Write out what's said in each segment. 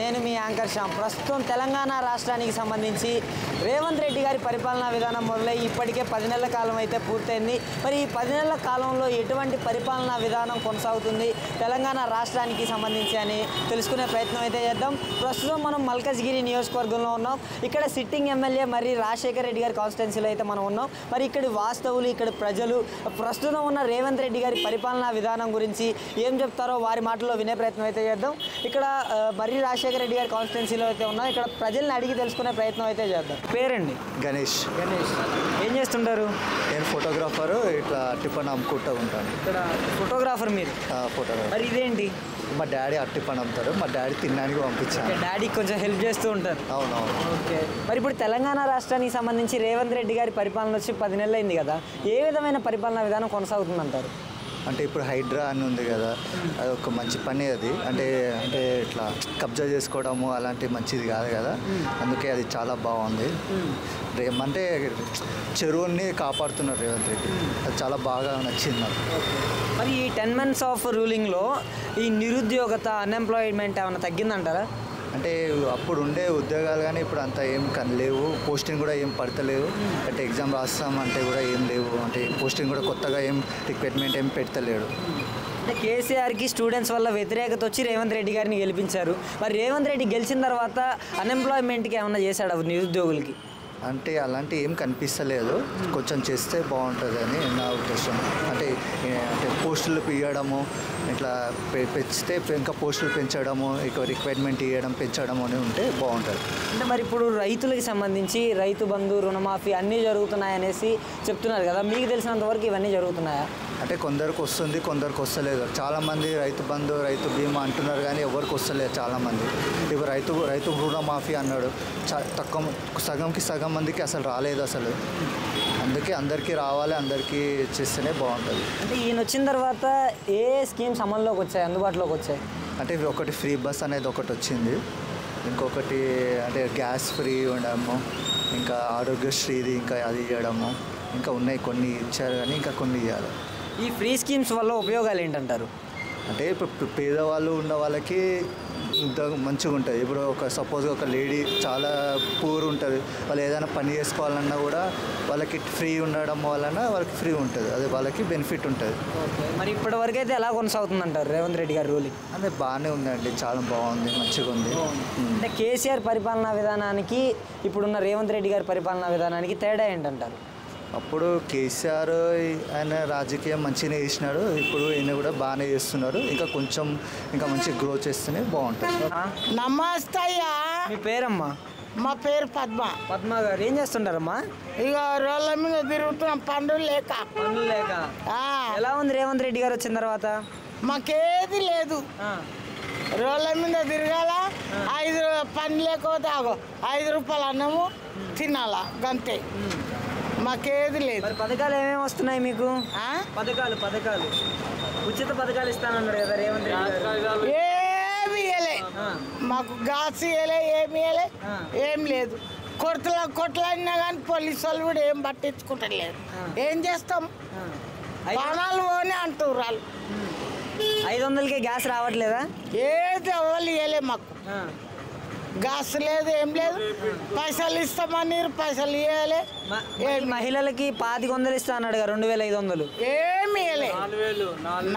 నేను మీ యాంకర్ శ్యామ్. ప్రస్తుతం తెలంగాణ రాష్ట్రానికి సంబంధించి రేవంత్ రెడ్డి గారి పరిపాలనా విధానం మొదలై ఇప్పటికే 10 నెలల కాలం అయితే పూర్తయింది. మరి ఈ 10 నెలల కాలంలో ఎటువంటి పరిపాలనా విధానం కొనసాగుతుంది తెలంగాణ రాష్ట్రానికి సంబంధించి అని తెలుసుకునే ప్రయత్నం అయితే చేద్దాం. ప్రస్తుతం మనం మల్కజ్గిరి నియోజకవర్గంలో ఉన్నాం. ఇక్కడ సిట్టింగ్ ఎమ్మెల్యే మరి రాజశేఖర రెడ్డి గారి కాన్స్టిట్యున్సీలో అయితే మనం ఉన్నాం. మరి ఇక్కడి వాస్తవులు, ఇక్కడ ప్రజలు ప్రస్తుతం ఉన్న రేవంత్ రెడ్డి గారి పరిపాలనా విధానం గురించి ఏం చెప్తారో వారి మాటల్లో వినే ప్రయత్నం అయితే చేద్దాం. ఇక్కడ మర్రి రాజశేఖర రెడ్డి గారి కాన్స్టిట్యున్సీలో అయితే ఉన్నాం. ఇక్కడ ప్రజల్ని అడిగి తెలుసుకునే ప్రయత్నం అయితే చేద్దాం. పేరండి? గణేష్. ఏం చేస్తుంటారు? నేను ఫోటోగ్రాఫర్. ఇట్లా టిఫన్ అమ్ముకుంటూ ఉంటాను. ఇక్కడ ఫోటోగ్రాఫర్ మీరు? ఫోటోగ్రాఫర్. మరి ఇదేంటి? మా డాడీ టిఫన్ అమ్ముతారు. మా డాడీ తినడానికి పంపించాను. డాడీకి కొంచెం హెల్ప్ చేస్తూ ఉంటారు. అవునవును. ఓకే. మరి ఇప్పుడు తెలంగాణ రాష్ట్రానికి సంబంధించి రేవంత్ రెడ్డి గారి పరిపాలన వచ్చి 10 నెలలు అయింది కదా, ఏ విధమైన పరిపాలనా విధానం కొనసాగుతుందంటారు? అంటే ఇప్పుడు హైడ్రా అని ఉంది కదా, అది ఒక మంచి పని. అది అంటే అంటే ఇట్లా కబ్జా చేసుకోవడము అలాంటి మంచిది కాదు కదా, అందుకే అది చాలా బాగుంది. అంటే చెరువుని కాపాడుతున్నారు రేవంత్ రెడ్డి, అది చాలా బాగా నచ్చింది నాకు. మరి ఈ 10 months ఆఫ్ రూలింగ్లో ఈ నిరుద్యోగత, అన్ఎంప్లాయ్మెంట్ ఏమైనా తగ్గిందంటారా? అంటే అప్పుడు ఉండే ఉద్యోగాలు కానీ ఇప్పుడు అంతా ఏం లేవు. పోస్టింగ్ కూడా ఏం పడతలేవు. అంటే ఎగ్జామ్ రాస్తామంటే కూడా ఏం లేవు. అంటే పోస్టింగ్ కూడా కొత్తగా ఏం రిక్వైర్మెంట్ ఏం పెడతలేడు. అంటే కేసీఆర్కి స్టూడెంట్స్ వల్ల వ్యతిరేకత వచ్చి రేవంత్ రెడ్డి గారిని గెలిపించారు. మరి రేవంత్ రెడ్డి గెలిచిన తర్వాత అన్ఎంప్లాయ్మెంట్కి ఏమైనా చేశాడు నిరుద్యోగులకి? అంటే అలాంటి ఏం కనిపిస్తలేదు. కొంచెం చేస్తే బాగుంటుంది అని నా ఉద్దేశం. అంటే అంటే పోస్టులు ఇవ్వడము, ఇట్లా పెంచితే ఇంకా పోస్టులు పెంచడము, ఇక రిక్వైర్మెంట్ ఇవ్వడం పెంచడం అని ఉంటే బాగుంటుంది. అంటే మరి ఇప్పుడు రైతులకి సంబంధించి రైతు బంధు, రుణమాఫీ అన్నీ జరుగుతున్నాయనేసి చెప్తున్నారు కదా, మీకు తెలిసినంత వరకు ఇవన్నీ జరుగుతున్నాయా? అంటే కొందరికి వస్తుంది, కొందరికి వస్తలేదు. చాలామంది రైతు బంధు, రైతు బీమా అంటున్నారు కానీ ఎవరికి వస్తలేదు చాలామంది. ఇప్పుడు రైతు రుణమాఫీ అన్నాడు, సగంకి సగం మందికి అసలు రాలేదు అసలు. అందుకే అందరికీ రావాలి, అందరికీ చేస్తేనే బాగుంటుంది. అంటే ఈయన వచ్చిన తర్వాత ఏ స్కీమ్స్ అమల్లోకి వచ్చాయి, అందుబాటులోకి వచ్చాయి? అంటే ఒకటి ఫ్రీ బస్ అనేది ఒకటి వచ్చింది. ఇంకొకటి అంటే గ్యాస్ ఫ్రీ ఉండడము, ఇంకా ఆరోగ్యశ్రీది ఇంకా అది ఇవ్వడము, ఇంకా ఉన్నాయి కొన్ని ఇచ్చారు కానీ ఇంకా కొన్ని ఇవ్వాలి. ఈ ఫ్రీ స్కీమ్స్ వల్ల ఉపయోగాలు ఏంటంటారు? అంటే ఇప్పుడు పేదవాళ్ళు ఉన్న వాళ్ళకి మంచిగా ఉంటుంది. ఇప్పుడు సపోజ్గా ఒక లేడీ చాలా పూర్ ఉంటుంది, వాళ్ళు ఏదైనా పని చేసుకోవాలన్నా కూడా వాళ్ళకి ఫ్రీ ఉండడం వలన వాళ్ళకి ఫ్రీ ఉంటుంది, అది వాళ్ళకి బెనిఫిట్ ఉంటుంది. మరి ఇప్పటివరకు అయితే ఎలా కొనసాగుతుందంటారు రేవంత్ రెడ్డి గారి రూలింగ్? అంటే బాగానే ఉందండి, చాలా బాగుంది, మంచిగా ఉంది. అంటే కేసీఆర్ పరిపాలనా విధానానికి ఇప్పుడున్న రేవంత్ రెడ్డి గారి పరిపాలనా విధానానికి తేడా ఏంటంటారు? అప్పుడు కేసీఆర్ ఆయన రాజకీయం మంచిగానే చేసినాడు, ఇప్పుడు ఈయన కూడా బాగానే చేస్తున్నారు. ఇంకా మంచి గ్రో చేస్తేనే బాగుంటుంది. నమస్తే అయ్యా. మీ పేరమ్మా? మా పేరు పద్మ. పద్మ గారు ఏం చేస్తుంటారమ్మా? ఇక రోడ్ల మీద తిరుగుతున్నాం, పనులు లేక. ఎలా ఉంది రేవంత్ రెడ్డి గారు వచ్చిన తర్వాత? మాకేది లేదు, రోడ్ల మీద తిరగాల. 5 పని లేకపోతే 5 రూపాయలు అన్నము తినాలా, గంతే. మాకేది లేదు. పథకాలు ఏమేమి వస్తున్నాయి మీకు? పథకాలు ఉచిత పథకాలు ఇస్తానన్నాడు కదా రేవంత్ రెడ్డి గారు. ఏమి ఇవ్వలే మాకు, గాస్ ఇవ్వలే, ఏమి ఇవ్వలే, ఏం లేదు. కొట్లాడినా కానీ పోలీసు వాళ్ళు కూడా ఏం పట్టించుకుంటలేదు. ఏం చేస్తాం, ప్రాణాలు పోని అంటారు వాళ్ళు. 500కే గ్యాస్ రావట్లేదా? ఏది అవ్వాలి ఇవ్వలే మాకు, గ్యాస్ లేదు, ఏం లేదు. పైసలు ఇస్తామని పైసలు ఇవ్వలే. మహిళలకి 2500 ఇస్తా అన్నాడు 2500. ఏమి ఇవ్వలే.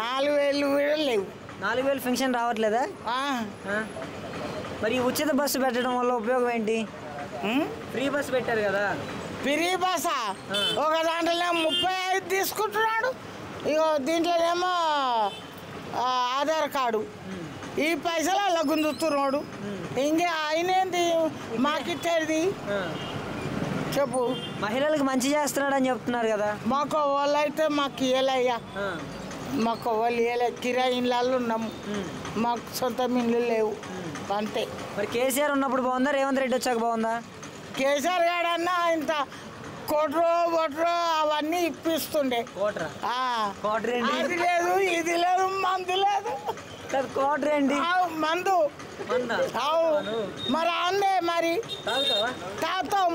4000 కూడా లేవు. 4000 పెన్షన్ రావట్లేదా? మరి ఉచిత బస్సు పెట్టడం వల్ల ఉపయోగం ఏంటి? ఫ్రీ బస్సు పెట్టారు కదా. ఫ్రీ బస్సా? ఒక దాంట్లో 35 తీసుకుంటున్నాడు, ఇగో దీంట్లోనేమో ఆధార్ కార్డు. ఈ పైసలు అలా గుంజుతున్నాడు. ఇంకే ఆయనేంది మాకిచ్చేది చెప్పు. మహిళలకు మంచి చేస్తున్నాడు అని చెప్తున్నారు కదా. మాకు వాళ్ళు అయితే మాకు ఇవ్వలేయ్యా, మాకు వాళ్ళు ఇవ్వలే. కిరాయి ఇళ్ళల్లో ఉన్నాము, మాకు సొంత ఇళ్ళు లేవు, అంతే. మరి కేసీఆర్ ఉన్నప్పుడు బాగుందా, రేవంత్ రెడ్డి వచ్చాక బాగుందా? కేసీఆర్ గాడన్నా ఇంత కోట్రో బొట్రో అవన్నీ ఇప్పిస్తుండే. అది లేదు, ఇది లేదు, మందు లేదు. కోటర్ ఏంటి? మందు. మరి అందే మరి తాగుతాం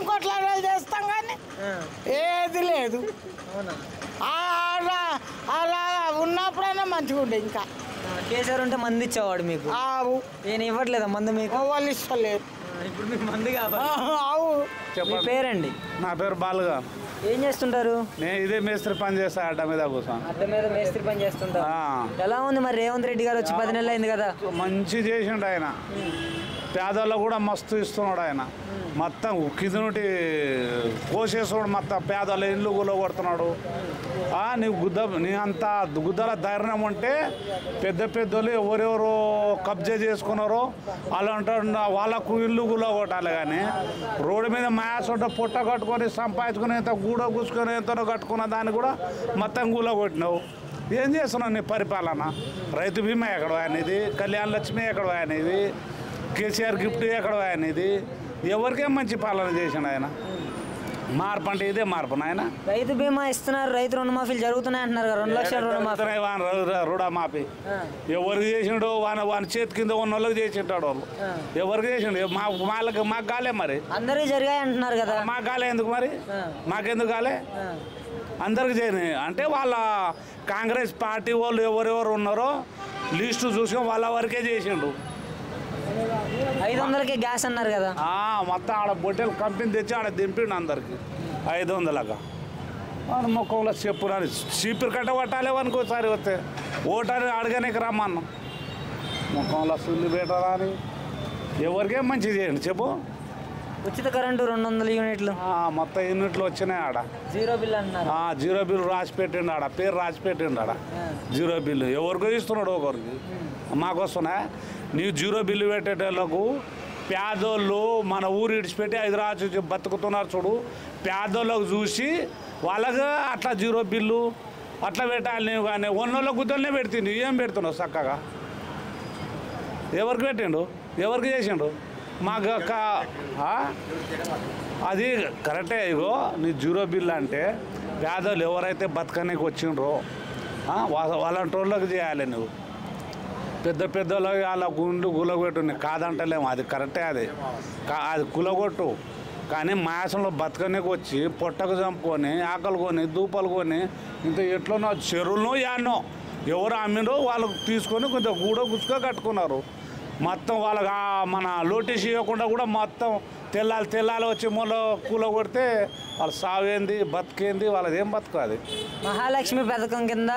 కొట్లాడాలు చేస్తాం కానీ ఏది లేదు. అలా ఉన్నప్పుడైనా మంచిగా ఉండే. ఇంకా కేసీఆర్ ఉంటే మంది ఇచ్చేవాడు మీకు. ఆవు నేను ఇవ్వట్లేదా మందు మీకు? వాళ్ళు ఇస్తలేరు. ఇప్పుడు మీకు మంది కావాలి. ఆవు. మీ పేరండి? నా పేరు బాలుగా. ఏం చేస్తుంటారు? నేను ఇదే మేస్త్రి పని చేస్తా, అడ్డ మీద కూర్చొని. అడ్డ మీద మేస్త్రి పని చేస్తుంటారు. ఎలా ఉంది మరి రేవంత్ రెడ్డి గారు వచ్చి 10 నెలలు అయింది కదా? మంచి చేసిండు ఆయన. పేదల్లో కూడా మస్తు ఇస్తున్నాడు ఆయన. మొత్తం కింద నుండి కోసేస్తున్నాడు, మొత్తం పేదల ఇల్లు గులో కొడుతున్నాడు. నీ అంత గుద్దల ధైర్యం ఉంటే పెద్ద పెద్దలు ఎవరెవరు కబ్జా చేసుకున్నారో అలాంటి వాళ్ళకు ఇల్లు గులో కొట్టాలి. కానీ రోడ్డు మీద మ్యాచ్ ఉంటే పుట్ట కట్టుకొని సంపాదించుకుని ఎంత గూడ కూసుకొని ఎంతనో కట్టుకున్న దాన్ని కూడా మొత్తం గులో కొట్టినావు. ఏం చేస్తున్నావు నీ పరిపాలన? రైతు బీమా ఎక్కడ అనేది, కళ్యాణ లక్ష్మి ఎక్కడ అనేది, కేసీఆర్ గిఫ్ట్ ఎక్కడ అనేది, ఎవరికేం మంచి పాలన చేసిండు ఆయన. మార్పు అంటే ఇదే మార్పు నాయన. రైతు బీమా ఇస్తున్నారు, రైతు రుణమాఫీలు జరుగుతున్నాయి అంటున్నారు కదా, 2 లక్షల రుణమాఫీ ఎవరికి చేసిండు? వాని చేతి కింద ఉన్న వాళ్ళకి చేసింటాడు వాళ్ళు. ఎవరికి చేసిండు? మాకు కాలే మరి. అందరికీ జరిగాయి అంటున్నారు కదా. మాకు కాలే ఎందుకు మరి? మాకెందుకు కాలే? అందరికి చేయని అంటే వాళ్ళ కాంగ్రెస్ పార్టీ వాళ్ళు ఎవరెవరు ఉన్నారో లిస్టు చూసుకొని వాళ్ళ వరకే చేసిండు. 500కే గ్యాస్ అన్నారు కదా. మొత్తం ఆడ బొట్టెలు కంపెనీ తెచ్చి ఆడ దింపిండు అందరికి 500గా. ముఖంలో చెప్పురాని చీపురు కట్ట పట్టాలి అనుకోసారి వస్తే ఓటాన్ని అడగనికి రమ్మన్నాం. ముఖంలో సుల్లి పెట్టరా అని ఎవరికేం మంచిది చేయండి చెప్పు. ఉచిత కరెంటు 200 యూనిట్లు మొత్తం యూనిట్లు వచ్చినాయి ఆడ. జీరో బిల్ అన్నారు. జీరో బిల్లు రాసి పెట్టిండు ఆడ, పేరు రాసి పెట్టిండు ఆడ. జీరో బిల్లు ఎవరికో ఇస్తున్నాడు, ఒకరికి. మాకు వస్తున్నాయి. నీవు జీరో బిల్లు పెట్టేటోళ్ళకు పేదోళ్ళు మన ఊరు ఇడిచిపెట్టి హైదరాబాద్ బతుకుతున్నారు చూడు, పేదోళ్ళకు చూసి వాళ్ళకు అట్లా జీరో బిల్లు అట్లా పెట్టాలి. నీవు కానీ ఉన్నోళ్ళ గుద్దలనే పెడుతుంది. ఏం పెడుతున్నావు చక్కగా? ఎవరికి పెట్టిండు? ఎవరికి చేసిండు? మాకు అది కరెక్టే. ఇగో నీ జీరో బిల్లు అంటే పేదోళ్ళు ఎవరైతే బతకనికి వచ్చిండ్రో వాళ్ళంటి వాళ్ళకి చేయాలి. నువ్వు పెద్ద పెద్దోళ్ళకి వాళ్ళ గుండు గులగొట్టు, కాదంటలేము, అది కరెక్టే. అది కులగొట్టు. కానీ మాసంలో బతకనికి వచ్చి పొట్టకు చంపుకొని ఆకలి కొని దూపలు కొని ఇంత ఎట్లనో చెరువులను యాన్నో ఎవరు అమ్మినో వాళ్ళకు తీసుకొని కొంచెం గూడ గుచ్చుగా కట్టుకున్నారు. మొత్తం వాళ్ళకి మన నోటీస్ ఇవ్వకుండా కూడా మొత్తం తెల్లాలి వచ్చి మూల కూల కొడితే వాళ్ళు సావేంది బతికేంది, వాళ్ళది ఏం బతుకు. అది మహాలక్ష్మి పథకం కింద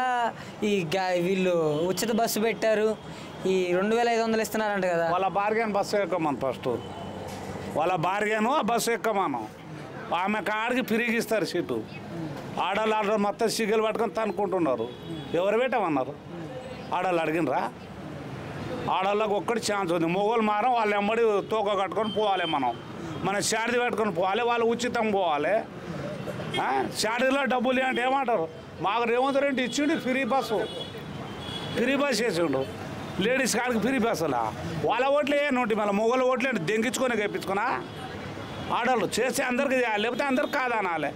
వీళ్ళు ఉచిత బస్సు పెట్టారు. ఈ 2500 ఇస్తున్నారంట కదా. వాళ్ళ బార్గెన్ బస్సు ఎక్కమను. ఫస్ట్ వాళ్ళ బార్గెను ఆ బస్సు ఎక్కమను. ఆమె కాడికి పిరిగిస్తారు సీటు. ఆడవాళ్ళు మొత్తం సిగ్గులు పట్టుకొని తనుకుంటున్నారు. ఎవరు పెట్టమన్నారు? ఆడవాళ్ళు అడిగినరా? ఆడవాళ్ళకి ఒక్కటి ఛాన్స్ ఉంది. మొగోళ్ళు మారం వాళ్ళు ఎమ్మడి తోక కట్టుకొని పోవాలి. మన శాడిది పెట్టుకొని పోవాలి. వాళ్ళు ఉచితం పోవాలి. శాడిలో డబ్బులు అంటే ఏమంటారు? మాకు రేవంత్ రెడ్డి ఇచ్చిండు ఫ్రీ బస్సు చేసిండు. లేడీస్ కాడికి ఫ్రీ బస్సులా? వాళ్ళ ఓట్లే నోటి మళ్ళీ మొగోళ్ళ ఓట్లే దెంగించుకొని గెప్పించుకున్నా. ఆడవాళ్ళు చేస్తే అందరికి చేయాలి, లేకపోతే అందరికి కాదనాలి.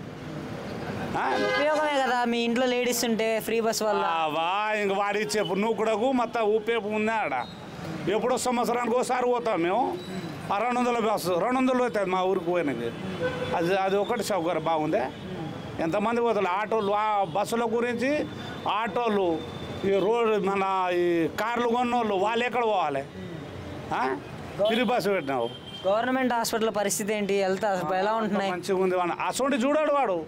ఉపయోగమే కదా మీ ఇంట్లో లేడీస్ ఉంటే ఫ్రీ బస్ వల్ల. ఇంక వాడి చెప్పు నువ్వు కూడా మొత్తం ఊపేపు ఉందా ఆడ. ఎప్పుడో సంవత్సరానికి ఒకసారి పోతాం మేము. 200 బస్సు 200 అవుతుంది మా ఊరికి పోయినది. అది ఒకటి సౌకర్యం బాగుంది. ఎంతమంది పోతారు ఆటోలు? బస్సుల గురించి ఆటోలు, ఈ రోడ్డు మన ఈ కార్లు కొన్నోళ్ళు వాళ్ళు ఎక్కడ పోవాలి? ఫ్రీ బస్సు పెట్టినావు. గవర్నమెంట్ హాస్పిటల్ పరిస్థితి ఏంటి? హెల్త్ ఎలా ఉంటున్నాయి? మంచిగా ఉంది. అసలు చూడాడు వాడు.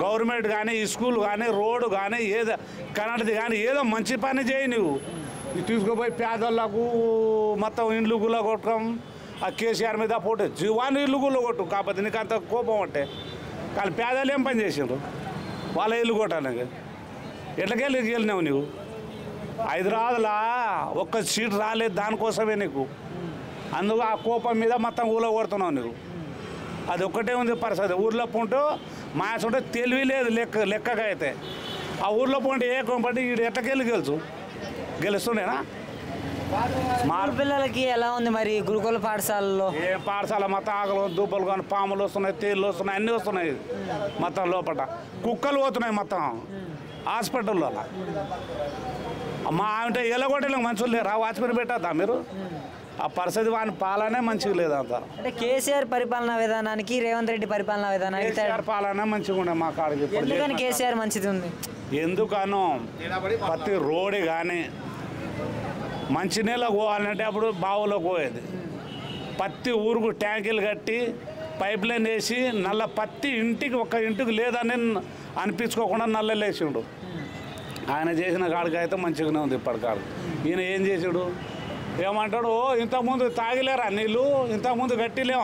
గవర్నమెంట్ కానీ ఈ స్కూల్ కానీ రోడ్డు కానీ ఏదో కన్నడది కానీ ఏదో మంచి పని చేయి. నువ్వు తీసుకుపోయి పేదోళ్ళకు మొత్తం ఇండ్లు గుల్ల కొట్టడం. ఆ కేసీఆర్ మీద పోటీ జీవాన్ని ఇల్లు గుల్ల కొట్టు. కాకపోతే నీకు అంత కోపం అంటే కానీ పేదలు ఏం పని చేసిండ్రు? వాళ్ళ ఇల్లు కొట్టానికి ఎట్లకెళ్ళి వెళ్ళినావు నువ్వు? హైదరాబాద్లో ఒక్క సీట్ రాలేదు, దానికోసమే నీకు. అందుకు ఆ కోపం మీద మొత్తం ఊళ్ళో కొడుతున్నావు నువ్వు. అది ఒక్కటే ఉంది పరిస్థితి. ఊర్లో పోంటూ మాస్ ఉంటే తెలివి లేదు లెక్కగా అయితే. ఆ ఊర్లో పోంటే ఏ కొంపటి వీడు ఎట్టకెళ్ళి గెలుస్తుండేనా? స్మాల్ పిల్లలకి ఎలా ఉంది మరి గురుకుల పాఠశాలలో? ఏ పాఠశాల మొత్తం ఆకలి దూపలు కానీ పాములు వస్తున్నాయి, తేళ్ళు వస్తున్నాయి, అన్నీ వస్తున్నాయి మొత్తం. లోపల కుక్కలు పోతున్నాయి మొత్తం హాస్పిటల్లో. మా అంటే ఎలగొట్టలేక మంచులు లేరా? వాచ్మెన్ పెట్టద్దా మీరు? ఆ పరిస్థితి వాని పాలనే మంచిగా లేదంతా. అంటే కేసీఆర్ పరిపాలనా విధానానికి రేవంత్ రెడ్డి పరిపాలనా విధానానికి కేసీఆర్ పాలన మంచిగా ఉండే మా కాడికి. ఎందుకని కేసీఆర్ మంచిది ఉంది? ఎందుకనో ప్రతి రోడ్డు కానీ మంచినీళ్ళ పోవాలంటే అప్పుడు బావులోకి పోయేది. పత్తి ఊరుకు ట్యాంకులు కట్టి పైప్ లైన్ వేసి నల్ల పత్తి ఇంటికి ఒక్క ఇంటికి లేదని అనిపించుకోకుండా నల్లలు వేసిండు. ఆయన చేసిన కాడికి అయితే మంచిగానే ఉంది ఇప్పటికాడు. ఈయన ఏం చేసాడు ఏమంటాడు, ఇంతకుముందు తాగిలేరా నీళ్ళు, ఇంతకుముందు గట్టిలేము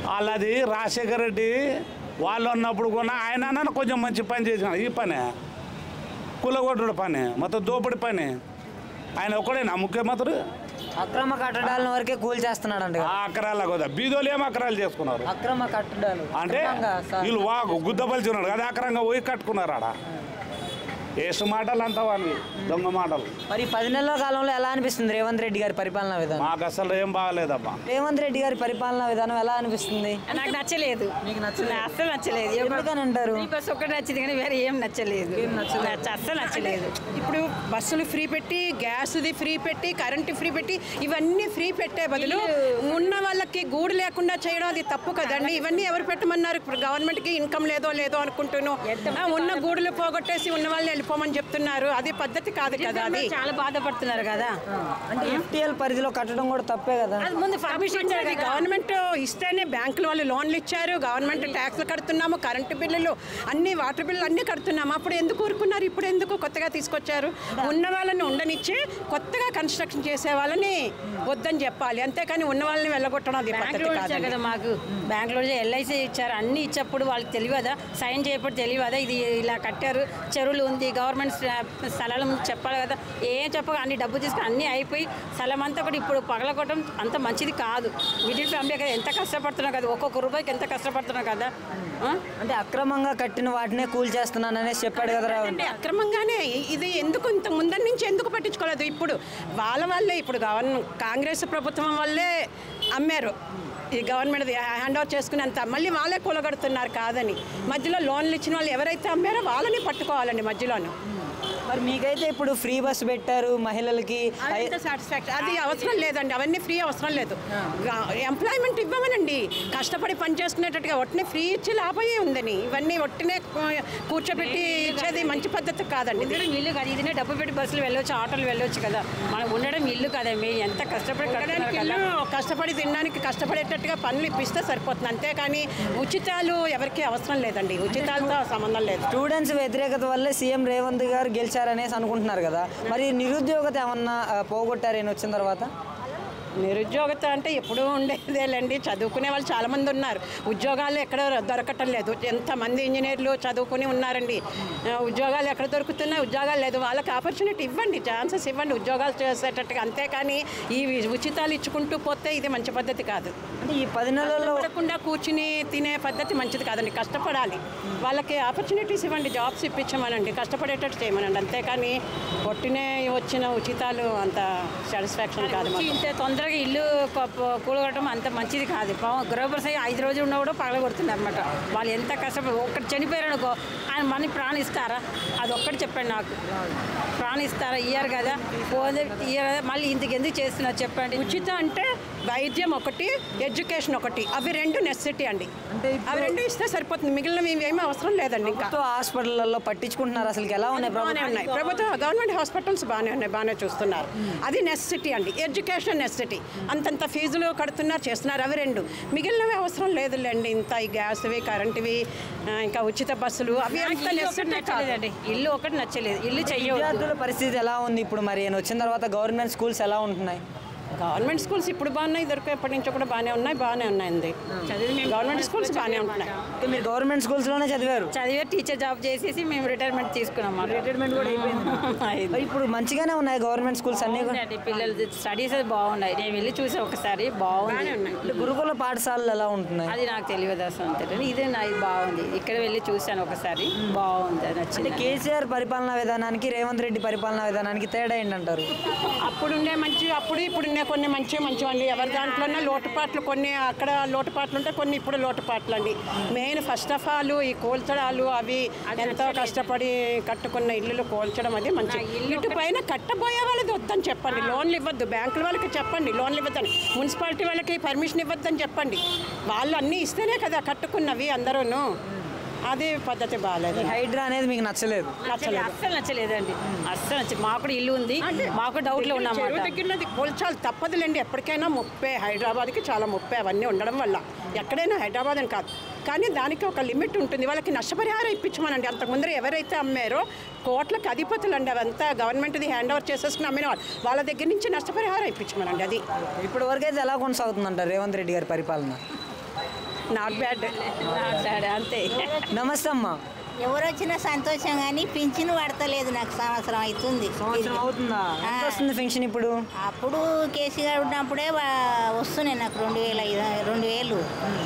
వాళ్ళది రాజశేఖర రెడ్డి వాళ్ళు ఉన్నప్పుడు కూడా ఆయన కొంచెం మంచి పని చేసినాడు. ఈ పనే కులగొట్టుడు పని, మొత్తం దోపిడి పని. ఆయన ఒక్కడేనా ముఖ్యమంత్రి? అక్రమ కట్టడాలను వరకే కూల్ చేస్తున్నాడు. ఆ అక్రాల కదా బీదోలు ఏం అక్రాలు చేసుకున్నారు అక్రమ కట్టడాలు అంటే వీళ్ళు గుద్దపలిచున్నాడు కదా, అక్రంగా పోయి కట్టుకున్నారు ఆడ. ఏసు మాటలు అంతా వాళ్ళు దొంగ మాటలు. మరి 10 నెలల కాలంలో ఎలా అనిపిస్తుంది రేవంత్ రెడ్డి గారి పరిపాలనా విధానం? మాకు అసలు ఏం బాగాలేదమ్మా. రేవంత్ రెడ్డి గారి పరిపాలనా విధానం ఎలా అనిపిస్తుంది? నాకు నచ్చలేదు. మీకు నచ్చలేదు? అస్సలు నచ్చలేదు. ఎందుకని అంటారు? బస్సు ఒక్కటి నచ్చింది కానీ వేరే ఏం నచ్చలేదు. అస్సలు నచ్చలేదు. ఇప్పుడు బస్సులు ఫ్రీ పెట్టి, గ్యాస్ది ఫ్రీ పెట్టి, కరెంటు ఫ్రీ పెట్టి, ఇవన్నీ ఫ్రీ పెట్టే బదులు ఉన్న వాళ్ళకి గూడు లేకుండా చేయడం అది తప్పు కదండి. ఇవన్నీ ఎవరు పెట్టమన్నారు? ఇప్పుడు గవర్నమెంట్కి ఇన్కమ్ లేదో అనుకుంటున్నాను. ఉన్న గూడులు పోగొట్టేసి ఉన్న వాళ్ళని వెళ్ళిపోమని చెప్తున్నారు. అది పద్ధతి కాదు కదా. అది చాలా బాధపడుతున్నారు కదా. అంటే FTL పరిధిలో కట్టడం కూడా తప్పే కదా. అది ముందు పర్మిషన్ గవర్నమెంట్ ఇస్తేనే బ్యాంకుల వాళ్ళు లోన్లు ఇచ్చారు, గవర్నమెంట్ ట్యాక్స్లు కడుతున్నాము, కరెంటు బిల్లులు అన్ని, వాటర్ బిల్లులు అన్నీ కడుతున్నాము. అప్పుడు ఎందుకు ఊరుకున్నారు? ఇప్పుడు ఎందుకు కొత్తగా తీసుకొచ్చారు? ఉన్న వాళ్ళని ఉండనిచ్చి కొత్తగా కన్స్ట్రక్షన్ చేసే వాళ్ళని వద్దని చెప్పాలి. అంతేకాని ఉన్న వాళ్ళని వెళ్ళగొట్టడం అది పద్ధతి కాదు కదా. మాకు బ్యాంకులో LIC ఇచ్చారు, అన్ని ఇచ్చేప్పుడు వాళ్ళకి తెలియదా? సైన్ చేయప్పుడు తెలియదా? ఇది ఇలా కట్టారు, చెరువులు ఉంది, గవర్నమెంట్ స్థలాల ముందు చెప్పాలి కదా. ఏం చెప్పక అన్ని డబ్బు తీసుకుని అన్నీ అయిపోయి స్థలం అంతా కూడా ఇప్పుడు పగలగొట్టడం అంత మంచిది కాదు. మిడిల్ ఫ్యామిలీ కదా ఎంత కష్టపడుతున్నాం కదా, ఒక్కొక్క రూపాయికి ఎంత కష్టపడుతున్నాం కదా. అంటే అక్రమంగా కట్టిన వాటినే కూల్ చేస్తున్నాననేసి చెప్పాడు కదా. అంటే అక్రమంగానే ఇది ఎందుకు ఇంత ముందర నుంచి ఎందుకు పట్టించుకోలేదు? ఇప్పుడు వాళ్ళే ఇప్పుడు కాంగ్రెస్ ప్రభుత్వం వల్లే అమ్మారు. ఈ గవర్నమెంట్ హ్యాండ్ ఓవర్ చేసుకునేంత మళ్ళీ వాళ్ళే కూలగొడుతున్నారు కాదని. మధ్యలో లోన్లు ఇచ్చిన వాళ్ళు ఎవరైతే అమ్మారో వాళ్ళని పట్టుకోవాలండి మధ్యలోను. మరి మీకైతే ఇప్పుడు ఫ్రీ బస్ పెట్టారు మహిళలకి, సాటిస్ఫాక్షన్ అది అవసరం లేదండి. అవన్నీ ఫ్రీ అవసరం లేదు. ఎంప్లాయ్మెంట్ ఇవ్వమనండి, కష్టపడి పని చేసుకునేటట్టుగా ఒట్టినే ఫ్రీ ఇచ్చి లాభమే ఉందని. ఇవన్నీ ఒట్టినే కూర్చోబెట్టి ఇచ్చేది మంచి పద్ధతి కాదండి. ఇల్లు కాదు, ఇదినే డబ్బు పెట్టి బస్సులు వెళ్ళొచ్చు, ఆటోలు వెళ్ళొచ్చు కదా. మనం ఉండడం ఇల్లు కదా. మీరు ఎంత కష్టపడి తినడానికి కష్టపడేటట్టుగా పనులు ఇప్పిస్తే సరిపోతుంది. అంతేకాని ఉచితాలు ఎవరికి అవసరం లేదండి. ఉచితాలతో సంబంధం లేదు. స్టూడెంట్స్ వ్యతిరేకత వల్లే సీఎం రేవంత్ గారు గెలిచారనేసి అనుకుంటున్నారు కదా. మరి నిరుద్యోగత ఏమన్నా పోగొట్టారని వచ్చిన తర్వాత? నిరుద్యోగత అంటే ఎప్పుడూ ఉండేదేలేండి. చదువుకునే వాళ్ళు చాలామంది ఉన్నారు, ఉద్యోగాలు ఎక్కడ దొరకటం లేదు. ఎంతమంది ఇంజనీర్లు చదువుకుని ఉన్నారండి, ఉద్యోగాలు ఎక్కడ దొరుకుతున్నాయి? ఉద్యోగాలు లేదు. వాళ్ళకి ఆపర్చునిటీ ఇవ్వండి, ఛాన్సెస్ ఇవ్వండి ఉద్యోగాలు చేసేటట్టుగా. అంతేకాని ఈ ఉచితాలు ఇచ్చుకుంటూ పోతే ఇది మంచి పద్ధతి కాదు. అంటే ఈ 10 నెలల్లో ఉండకుండా కూర్చుని తినే పద్ధతి మంచిది కాదండి. కష్టపడాలి, వాళ్ళకి ఆపర్చునిటీస్ ఇవ్వండి, జాబ్స్ ఇప్పించమనండి, కష్టపడేటట్టు చేయమనండి. అంతేకాని పొట్టినే వచ్చిన ఉచితాలు అంత సాటిస్ఫాక్షన్ కాదు. తొందరగా ఇల్లు కూలగొట్టడం అంత మంచిది కాదు. గృహప్రవేశం 5 రోజులు ఉన్న కూడా పగలగొడుతున్నారు అనమాట. వాళ్ళు ఎంత కష్టపడి ఒక్కటి చనిపోయారు అనుకో, ఆయన మనీ ప్రాణిస్తారా? అది ఒక్కటి చెప్పండి నాకు. ప్రాణిస్తారా? ఇయ్యారు కదా. ఇయ్యారు కదా. మళ్ళీ ఇంతకు ఎందుకు చేస్తున్నారు చెప్పండి. ఉచిత అంటే వైద్యం ఒకటి, ఎడ్యుకేషన్ ఒకటి, అవి 2 నెసెసిటీ అండి. అవి 2 ఇస్తే సరిపోతుంది. మిగిలినవి ఏమీ అవసరం లేదండి. ఇంకా హాస్పిటల్లో పట్టించుకుంటున్నారు అసలు ఎలా ఉన్నాయి? ఉన్నాయి ప్రభుత్వ గవర్నమెంట్ హాస్పిటల్స్ బాగానే ఉన్నాయి, బాగానే చూస్తున్నారు. అది నెసెసిటీ అండి. Education necessity. అంతంత ఫీజులు కడుతున్నారు, చేస్తున్నారు. అవి 2. మిగిలినవి అవసరం లేదులేండి. ఇంత ఈ గ్యాస్వి, కరెంటువి, ఇంకా ఉచిత బస్సులు అవి అంత నెసెసిటీ కాదండి. ఇల్లు ఒకటి నచ్చలేదు. ఇల్లు చెయ్యదు. విద్యార్థుల పరిస్థితి ఎలా ఉంది ఇప్పుడు? మరి వచ్చిన తర్వాత గవర్నమెంట్ స్కూల్స్ ఎలా ఉంటున్నాయి? గవర్నమెంట్ స్కూల్స్ ఇప్పుడు బాగున్నాయి, దొరికే ఎప్పటి నుంచో కూడా బాగానే ఉన్నాయండి. గవర్నమెంట్ స్కూల్స్ బాగానే ఉంటున్నాయి. మీరు గవర్నమెంట్ స్కూల్స్లోనే చదివారు? టీచర్ జాబ్ చేసేసి మేము రిటైర్మెంట్ తీసుకున్నాం. రిటైర్మెంట్ కూడా అయిపోయింది. ఇప్పుడు మంచిగానే ఉన్నాయి గవర్నమెంట్ స్కూల్స్ అన్ని. పిల్లలు స్టడీస్ బాగున్నాయి. నేను వెళ్ళి చూసా ఒకసారి, బాగుంది. గురుకుల పాఠశాలలు ఎలా ఉంటున్నాయి? అది నాకు తెలియదు అసలు. ఇది బాగుంది. ఇక్కడ వెళ్ళి చూశాను ఒకసారి, బాగుంది, నచ్చింది. కేసీఆర్ పరిపాలనా విధానానికి రేవంత్ రెడ్డి పరిపాలనా విధానానికి తేడా ఏంటంటారు? అప్పుడుండే మంచి, ఇప్పుడున్నే కొన్ని మంచివండి. ఎవరి దాంట్లోనే లోటుపాట్లు, కొన్ని అక్కడ లోటుపాట్లు ఉంటే కొన్ని ఇప్పుడు లోటుపాట్లు అండి. మెయిన్ ఫస్ట్ ఆఫ్ ఆల్ ఈ కూల్చడాలు అవి ఎంతో కష్టపడి కట్టుకున్న ఇల్లులు కూల్చడం అది మంచి. ఇటు పైన కట్టబోయే వాళ్ళది వద్దని చెప్పండి. లోన్లు ఇవ్వద్దు. బ్యాంకుల వాళ్ళకి చెప్పండి లోన్లు ఇవ్వద్దని. మున్సిపాలిటీ వాళ్ళకి పర్మిషన్ ఇవ్వద్దని చెప్పండి. వాళ్ళు అన్నీ ఇస్తేనే కదా కట్టుకున్నవి అందరూను. అది పద్ధతి బాగాలేదు. ఈ హైడ్రా అనేది మీకు నచ్చలేదు? అస్సలు నచ్చలేదండి, అస్సలు నచ్చలేదు. మాకు కూడా ఇల్లు ఉంది, మాకు డౌట్లో ఉన్నాం. చెరువు దగ్గరది కోల్చాలి తప్పదులేండి, ఎప్పటికైనా 30 హైదరాబాద్కి చాలా 30 అవన్నీ ఉండడం వల్ల ఎక్కడైనా హైదరాబాద్ అని కాదు, కానీ దానికి ఒక లిమిట్ ఉంటుంది. వాళ్ళకి నష్టపరిహారం ఇప్పించమనండి. అంతకుముందు ఎవరైతే అమ్మారో కోట్లకి అధిపతులు అండి, అవంతా గవర్నమెంట్ది హ్యాండ్ ఓవర్ చేసేసుకుని అమ్మిన వాళ్ళ దగ్గర నుంచి నష్టపరిహారం ఇప్పించమనండి. అది ఇప్పటి వరకు అయితే ఎలా కొనసాగుతుందంటారు రేవంత్ రెడ్డి గారి పరిపాలన? నాట్ బ్యాడ్ అంతే. నమస్తే అమ్మా. ఎవరు వచ్చినా సంతోషం, కానీ పింఛను పడతలేదు. నాకు సంవత్సరం అవుతుంది. సంవత్సరం అవుతుందా? ఎంత వస్తుంది పెన్షన్ ఇప్పుడు? అప్పుడు కేసీఆర్ ఉన్నప్పుడే వస్తున్నాయి నాకు 2000.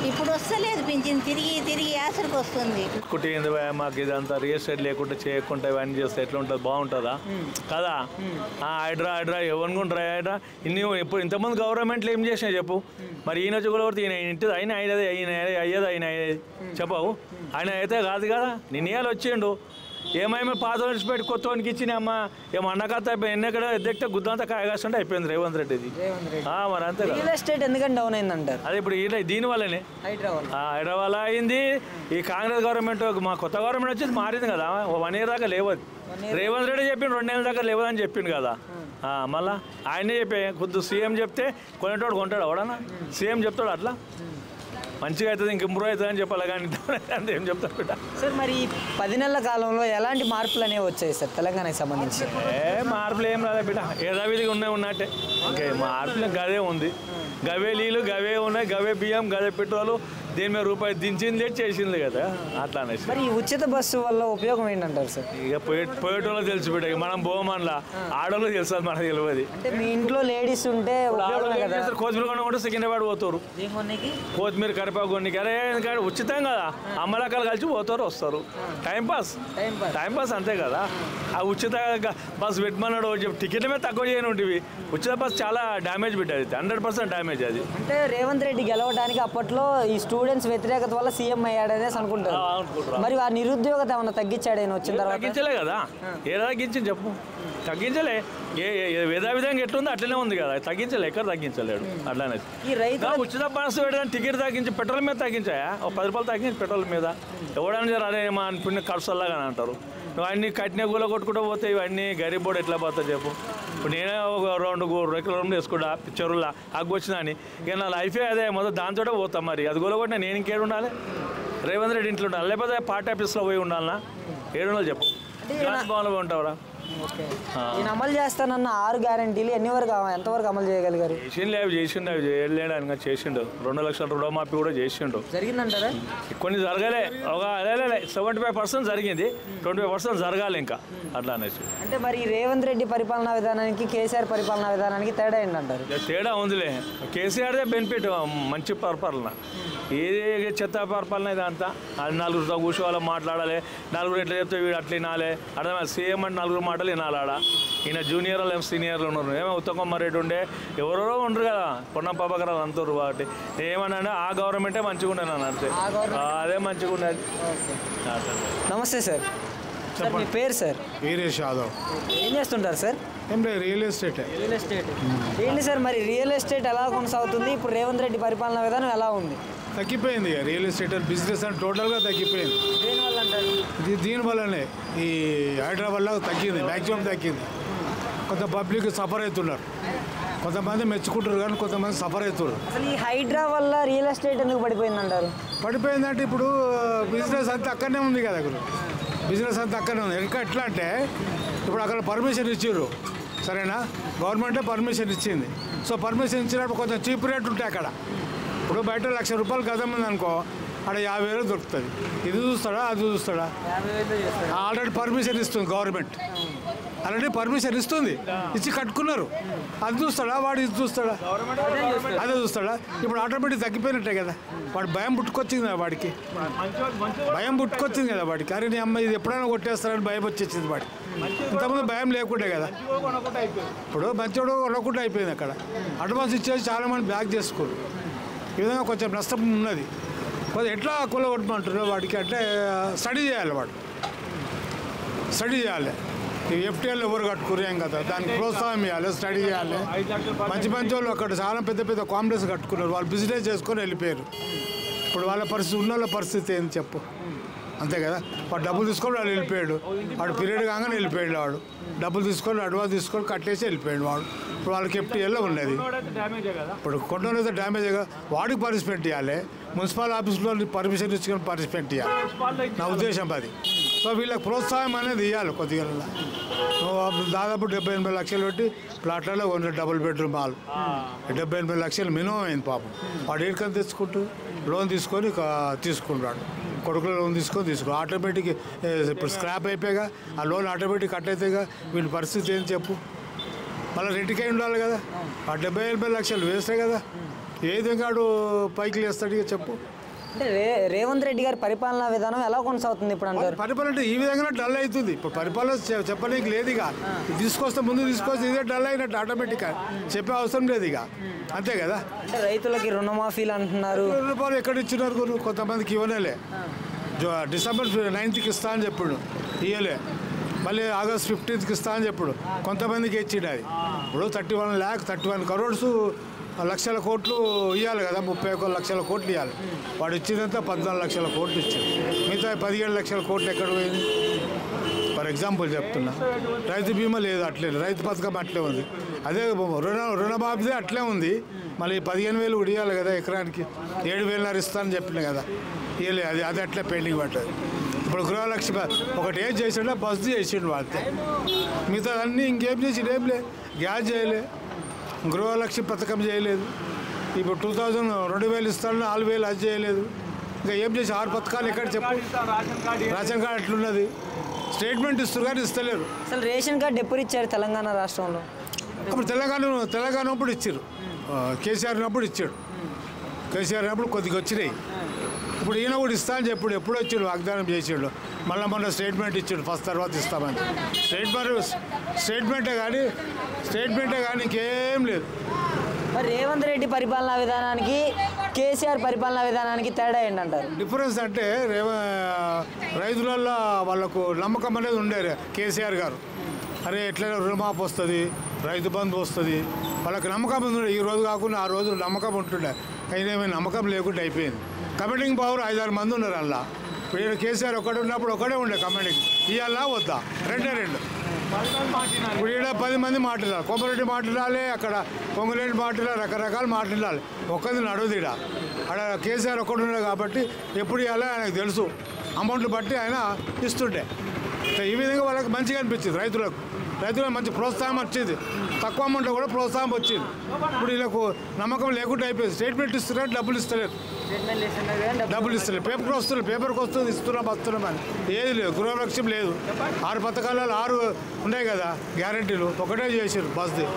ఇప్పుడు వస్తలేదు పింఛన్, తిరిగి ఆసరికి వస్తుంది. కుట్టింది మాకు ఇదంతా రిజిస్టర్ లేకుండా చేయకుండా ఇవన్నీ చేస్తే ఎట్లా ఉంటుంది? బాగుంటుందా కదా? హైడ్రా ఎవరుకుంటారా హైడ్రా? ఇప్పుడు ఇంతమంది గవర్నమెంట్లు ఏం చేసినా చెప్పు. మరి ఈయన వచ్చి కూడా ఈయన ఇంటిది అయినా అయ్యేది, అయ్యేది ఆయన అయ్యేది చెప్పవు. ఆయన అయితే కాదు కదా, నిన్నయాలు వచ్చిండు. ఏమైనా పాత పెట్టి కొత్త వానికి ఇచ్చిన అమ్మ ఏమో అన్నకత్త అయిపోయి ఎన్నెక్కడ ఎద్దెక్తే గుద్దంతా కాయగాస్తుంటే అయిపోయింది రేవంత్ రెడ్డిది. మరి అంతే. రియల్ ఎస్టేట్ ఎందుకంటే డౌన్ అయిందంటారు? అదే ఇప్పుడు దీనివల్లనే హైదరాబాద్ అయింది. ఈ కాంగ్రెస్ గవర్నమెంట్ మా కొత్త గవర్నమెంట్ వచ్చేది మారింది కదా, 1 year దాకా లేవదు. రేవంత్ రెడ్డి చెప్పిండు 2 నెలల దాకా లేవదని చెప్పిండు కదా. మళ్ళా ఆయనే చెప్పే కొద్ది సీఎం చెప్తే కొనేటోడు కొంటాడు ఎవడన్నా? సీఎం చెప్తాడు అట్లా మంచిగా అవుతుంది, ఇంక ఇంప్రూవ్ అవుతుంది అని చెప్పాలి, కానీ అంతే ఏం చెప్తారు బిడ్డ. సార్ మరి 10 నెలల కాలంలో ఎలాంటి మార్పులు అనేవి వచ్చాయి సార్ తెలంగాణకి సంబంధించి? మార్పులు ఏం రాదా బిడ్డ, యథావిధిగా ఉన్నట్టే. ఇంకా మార్పులు గదే ఉంది, గవే నీళ్ళు గవే ఉన్నాయి, గవే బియ్యం గవే పెట్రోలు, దీని మీద రూపాయి దించింది లేదు చేసింది కదా అట్లా అనేసి. మరి ఈ ఉచిత బస్సు వల్ల ఉపయోగం ఏంటంటారు సార్? ఇక పోయేటోళ్ళు తెలిసి బిడ్డ, మనం బోమన్లా ఆడోళ్ళు తెలుస్తుంది మనకు తెలియదు. అంటే మీ ఇంట్లో లేడీస్ ఉంటే కొత్తిమీర కొనుక్కుంటే సికింద్రాబాద్ పోతారు, కొత్తిమీర కరిపాకు కొన్ని అరే ఎందుకంటే ఉచితం కదా, అమ్మలక్కలు కలిసి పోతారు వస్తారు, టైంపాస్ అంతే కదా. ఆ ఉచిత బస్సు పెట్టమన్నాడు, టికెట్ల మీద తక్కువ చేయను ఉంటుంది. ఉచిత బస్సు చాలా డ్యామేజ్ పెట్టాది, 100% డ్యామేజ్ అది. అంటే రేవంత్ రెడ్డి గెలవడానికి అప్పట్లో ఈ స్టూడెంట్స్ వ్యతిరేకత వల్ల సీఎం అయ్యాడనేసి అనుకుంటారు. మరి ఆ నిరుద్యోగత ఏమన్నా తగ్గించాడు ఆయన వచ్చిన తర్వాత? తగ్గించలే కదా, ఏదో తగ్గించింది చెప్పు, తగ్గించలే. విధంగా ఎట్లుందో అట్లనే ఉంది కదా, తగ్గించలే, ఎక్కడ తగ్గించలేడు. అట్లానే ఈ రైతు ఉచిత బస్సు పెట్టడానికి టికెట్ తగ్గించి పెట్రోల్ మీద తగ్గించాయా, ఒక 10 రూపాయలు తగ్గించి పెట్రోల్ మీద ఎవడైనా అదే మా అనిపించిన ఖర్చులాగా అంటారు. నువ్వు అన్ని కట్టిన గూల కొట్టుకుంటూ పోతే ఇవన్నీ గరీబ్ బోర్డు ఎట్లా పోతా చెప్పు. ఇప్పుడు నేనే ఒక 2 ఎకరాలు వేసుకుంటా చెరువులా అగ్గొచ్చినా అని, ఇక నా లైఫే అదే మొదలు దాంతో పోతాం. మరి అది గూల కొట్టినా నేను ఇంకేడు ఉండాలి? రేవంత్ రెడ్డి ఇంట్లో ఉండాలి, లేకపోతే పార్టీ ఆఫీస్లో పోయి ఉండాలన్నా? 7 ఉండాలి చెప్పు, భవన్లో ఉంటావురా? నేను అమలు చేస్తానన్న 6 గ్యారెంటీలు ఎంతవరకు అమలు చేయగలిగారు? చేసిండు చేయలేడు ఆయన, చేసిండు. 2 లక్షల రుణమాఫీ కూడా చేసిండు. జరిగిందంటారా? కొన్ని జరగలే, ఒక 75% జరిగింది, 25% జరగాలి ఇంకా అట్లా అనేసి. అంటే మరి రేవంత్ రెడ్డి పరిపాలనా విధానానికి కేసీఆర్ పరిపాలనా విధానానికి తేడా ఏంటంటారు? తేడా ఉందిలే, కేసీఆర్దే బెనిఫిట్, మంచి పరిపాలన. ఏది చెత్త పరిపాలన ఇదంతా. అది 4 కూర్చోవాలి, మాట్లాడాలి, 4 ఎట్లా చెప్తే వీడు అట్లా వినాలి, అర్థమైనా? సీఎం అంటే 4 మాటలు వినాలాడా? ఈయన జూనియర్లు సీనియర్లు ఉన్నారు, ఏమో ఉత్తమ్ కుమార్ రెడ్డి ఉండే, ఎవరో ఉండరు కదా, పొన్నం ప్రభాకర్ అంటారు. కాబట్టి నేనేమన్నా ఆ గవర్నమెంటే మంచిగా ఉండేను అంతే, అదే మంచిగా ఉండేది. నమస్తే సార్, మీ పేరు సార్? వీరేష్ యాదవ్. ఏం చేస్తుంటారు సార్? ఏం లేదు, రియల్ ఎస్టేట్. ఏంటి సార్ మరి రియల్ ఎస్టేట్ ఎలా కొనసాగుతుంది? ఇప్పుడు రేవంత్ రెడ్డి పరిపాలనా విధానం ఎలా ఉంది? తగ్గిపోయింది రియల్ ఎస్టేట్ బిజినెస్ అని టోటల్గా తగ్గిపోయింది. దేనివల్ల అంటారు? దీనివల్లనే ఈ హైదరాబాద్లో తగ్గింది, మ్యాక్సిమం తగ్గింది. కొంత పబ్లిక్ సఫర్ అవుతున్నారు, కొంతమంది మెచ్చుకుంటారు కానీ కొంతమంది సఫర్ అవుతున్నారు. అసలు ఈ హైడ్రా వల్ల రియల్ ఎస్టేట్ ఎందుకు పడిపోయింది అంటారు? పడిపోయిందంటే ఇప్పుడు బిజినెస్ అంతా అక్కడనే ఉంది కదా, బిజినెస్ అంతా అక్కడనే ఉంది. ఇంకా ఎట్లా అంటే ఇప్పుడు అక్కడ పర్మిషన్ ఇచ్చారు, సరేనా? గవర్నమెంటే పర్మిషన్ ఇచ్చింది. సో పర్మిషన్ ఇచ్చినప్పుడు కొంచెం చీప్ రేట్ ఉంటాయి అక్కడ. ఇప్పుడు బయట 1,00,000 రూపాయలు గజం ఉంది అనుకో, అక్కడ 50,000 దొరుకుతుంది. ఇది చూస్తాడా అది చూస్తాడా? ఆల్రెడీ పర్మిషన్ ఇస్తుంది గవర్నమెంట్, ఆల్రెడీ పర్మిషన్ ఇస్తుంది, ఇచ్చి కట్టుకున్నారు. అది చూస్తాడా వాడు, ఇది చూస్తాడా అదే చూస్తాడా? ఇప్పుడు ఆటోమేటిక్ తగ్గిపోయినట్టే కదా, వాడు భయం పుట్టుకొచ్చింది కదా, వాడికి భయం పుట్టుకొచ్చింది కదా వాడికి. అరే నీ అమ్మ ఇది ఎప్పుడైనా కొట్టేస్తారని భయం వచ్చేసింది వాడికి. ఇంతకుముందు భయం లేకుండే కదా, ఇప్పుడు మంచోడు కొనకుండా అయిపోయింది. అక్కడ అడ్వాన్స్ ఇచ్చేసి చాలామంది బ్యాక్ చేసుకోరు. ఈ విధంగా కొంచెం నష్టం ఉన్నది. కొంచెం ఎట్లా కొలగొట్టమంటారు వాడికి అంటే స్టడీ చేయాలి, వాడు స్టడీ చేయాలి. ఎఫ్టీఎల్ ఎవరు కట్టుకురు ఏం కదా, దానికి ప్రోత్సాహం ఇవ్వాలి, స్టడీ చేయాలి. మంచి మంచి వాళ్ళు అక్కడ చాలా పెద్ద పెద్ద కాంప్లెక్స్ కట్టుకున్నారు, వాళ్ళు బిజినెస్ చేసుకొని వెళ్ళిపోయారు. ఇప్పుడు వాళ్ళ పరిస్థితి, ఉన్న వాళ్ళ పరిస్థితి ఏంటి చెప్పు? అంతే కదా. వాడు డబ్బులు తీసుకొని వాడు వెళ్ళిపోయాడు, వాడు పీరియడ్ కాగానే వెళ్ళిపోయాడు, వాడు డబ్బులు తీసుకొని అడ్వాన్స్ తీసుకొని కట్టేసి వెళ్ళిపోయాడు వాడు. ఇప్పుడు వాళ్ళకి FTL ఉన్నది, ఇప్పుడు కొండలైతే డ్యామేజ్ కదా, వాడికి పనిష్మెంట్ ఇవ్వాలి, మున్సిపల్ ఆఫీస్లో పర్మిషన్ ఇచ్చుకొని పనిష్మెంట్ ఇవ్వాలి, నా ఉద్దేశం అది. సో వీళ్ళకి ప్రోత్సాహం అనేది ఇవ్వాలి కొద్దిగా. దాదాపు 70-80 లక్షలు పెట్టి ప్లాట్లలో కొన్ని డబుల్ బెడ్రూమ్ హాల్ 70-80 లక్షలు మినిమం అయింది పాపం. వాడు ఏడుకని తెచ్చుకుంటూ లోన్ తీసుకొని తీసుకుంటాడు, కొడుకులో లోన్ తీసుకో ఆటోమేటిక్ ఇప్పుడు స్క్రాప్ అయిపోయాగా ఆ లోన్ ఆటోమేటిక్ కట్ అవుతాయిగా. వీళ్ళ పరిస్థితి ఏం చెప్పు, మళ్ళీ రెంట్కే ఉండాలి కదా. ఆ 70-80 లక్షలు వేస్తే కదా ఏ విధంగా వాడు పైకి లేస్తాడు ఇక చెప్పు. అంటే రేవంత్ రెడ్డి గారి పరిపాలనా విధానం ఎలా కొనసాగుతుంది ఇప్పుడు అంటారు? పరిపాలన అంటే ఈ విధంగా డల్ అవుతుంది. ఇప్పుడు పరిపాలన చెప్పడానికి లేదు ఇక, తీసుకొస్తే ముందు తీసుకొస్తే ఇదే డల్ అయినట్టు ఆటోమేటిక్గా చెప్పే అవసరం లేదు ఇక, అంతే కదా. అంటే రైతులకి రుణమాఫీలు అంటున్నారు, రూపాయలు ఎక్కడ ఇచ్చినారు, కొంతమందికి ఇవ్వనేలే. December 9th ఇస్తా అని చెప్పుడు ఇవ్వలే, మళ్ళీ August 15th ఇస్తా అని చెప్పుడు కొంతమందికి ఇచ్చిండు. అది ఇప్పుడు 31 crores లక్షల కోట్లు ఇవ్వాలి కదా, 31 లక్షల కోట్లు ఇవ్వాలి. వాడు ఇచ్చిందంతా 14 లక్షల కోట్లు ఇచ్చాడు, మిగతా 17 లక్షల కోట్లు ఎక్కడ పోయింది? ఫర్ ఎగ్జాంపుల్ చెప్తున్నా, రైతు బీమా లేదు, అట్లే రైతు పథకం అట్లే ఉంది, అదే రుణమాఫీ అట్లే ఉంది. మళ్ళీ 15,000 కూడా ఇవ్వాలి కదా, ఎకరానికి 7,500 ఇస్తానని చెప్పిన కదా, ఇవ్వలే. అది అట్లే పెండింగ్ పడ్డది. ఇప్పుడు గృహలక్ష్మి ఒకటి ఏం చేసాడో బస్సు చేసిండు వాడితే, మిగతా అన్నీ ఇంకేం చేసిండు, ఏం లే. గ్యాస్ చేయలే, గృహలక్ష్మి పథకం చేయలేదు, ఇప్పుడు 2,000 ఇస్తాను 4,000 అది చేయలేదు. ఇంకా ఏం చేసి 6 పథకాలు ఎక్కడ చెప్పు. రేషన్ కార్డు ఎట్లున్నది, స్టేట్మెంట్ ఇస్తారు కానీ ఇస్తలేరు. అసలు రేషన్ కార్డు ఎప్పుడు ఇచ్చారు తెలంగాణ రాష్ట్రంలో? అప్పుడు తెలంగాణ అప్పుడు ఇచ్చారు, కేసీఆర్ ఉన్నప్పుడు ఇచ్చాడు. కేసీఆర్ ఉన్నప్పుడు కొద్దిగా వచ్చినాయి, ఇప్పుడు ఈయన కూడా ఇస్తా అని చెప్పాడు. ఎప్పుడు వచ్చాడు వాగ్దానం చేసాడు, మళ్ళీ మొన్న స్టేట్మెంట్ ఇచ్చాడు, ఫస్ట్ తర్వాత ఇస్తామని. స్టేట్మెంటే కానీ ఇంకేం లేదు. మరి రేవంత్ రెడ్డి పరిపాలనా విధానానికి కేసీఆర్ పరిపాలనా విధానానికి తేడా ఏంటంటారు? డిఫరెన్స్ అంటే రైతులలో వాళ్ళకు నమ్మకం అనేది ఉండేది. కేసీఆర్ గారు అరే ఎట్లయినా రుణమాఫీ వస్తుంది, రైతు బంధు వస్తుంది, వాళ్ళకి నమ్మకం ఉండే. ఈ రోజు కాకుండా ఆ రోజు నమ్మకం ఉంటుండే, అయినా నమ్మకం లేకుండా అయిపోయింది. కమిటింగ్ పవర్ 5-6 మంది ఉన్నారు అలా. ఇప్పుడు కేసీఆర్ ఒకటి ఉన్నప్పుడు ఒకటే ఉండే కమిటింగ్, ఇవ్వాలా వద్దా, రెండే. ఇప్పుడు ఈడ 10 మంది మాట్లాడాలి, కోమరెడ్డి మాట్లాడాలి, అక్కడ పొంగులేని మాట్లాడాలి, రకరకాల మాట్లాడాలి, ఒక్కది నడవదు ఈడ. అక్కడ కేసీఆర్ ఒక్కడు ఉన్నాడు కాబట్టి ఎప్పుడు ఇవ్వాలో ఆయనకు తెలుసు, అమౌంట్లు బట్టి ఆయన ఇస్తుండే. ఈ విధంగా వాళ్ళకి మంచిగా అనిపించింది, రైతులకు మంచి ప్రోత్సాహం వచ్చింది, తక్కువ అమౌంట్లో కూడా ప్రోత్సాహం వచ్చింది. ఇప్పుడు వీళ్ళకు నమ్మకం లేకుండా అయిపోయింది. స్టేట్మెంట్ ఇస్తున్నారు, డబ్బులు ఇస్తలేరు, పేపర్కి వస్తుంది, ఇస్తున్నామని ఏది లేదు. గృహలక్ష్మి లేదు, 6 పథకాలలో 6 ఉన్నాయి కదా గ్యారంటీలు, ఒకటే చేసారు బస్ది.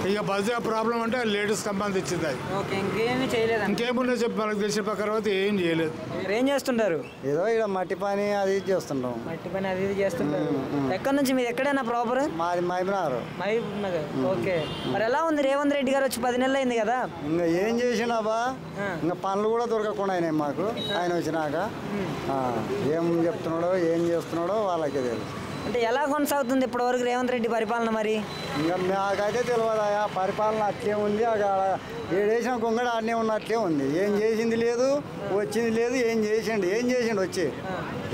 ఇక బస్ది ప్రాబ్లం అంటే లేడీస్ సంబంధించింది, అది ఇంకేమీ చేయలేదు. ఇంకేమున్నా చెప్పి మనకు తెలిసిన ప్రకారం అయితే ఏం చేయలేదు. ఏం చేస్తుంటారు? ఏదో ఇక్కడ మట్టి పని అది చేస్తుంటాం. మట్టి పని అది ఇది చేస్తుంటారు. ఎక్కడి నుంచి మీరు ఎక్కడైనా ప్రాపర్? మాది మహబూబ్నగర్. ఓకే. మరి ఎలా ఉంది రేవంత్ రెడ్డి గారు వచ్చి 10 నెలలు అయింది కదా? ఇంకా ఏం చేసినాబా, ఇంకా పనులు కూడా దొరకకుండా అయినాయి మాకు ఆయన వచ్చినాక. ఏం చెప్తున్నాడో ఏం చేస్తున్నాడో వాళ్ళకే తెలుసు. అంటే ఎలా కొనసాగుతుంది ఇప్పటివరకు రేవంత్ రెడ్డి పరిపాలన? మరి ఇంకా మాకైతే తెలియదా, పరిపాలన అట్లే ఉంది. ఏడేసిన కొంగడ అట్లే ఉన్నట్లే ఉంది. ఏం చేసింది లేదు, వచ్చింది లేదు. ఏం చేసిండు వచ్చి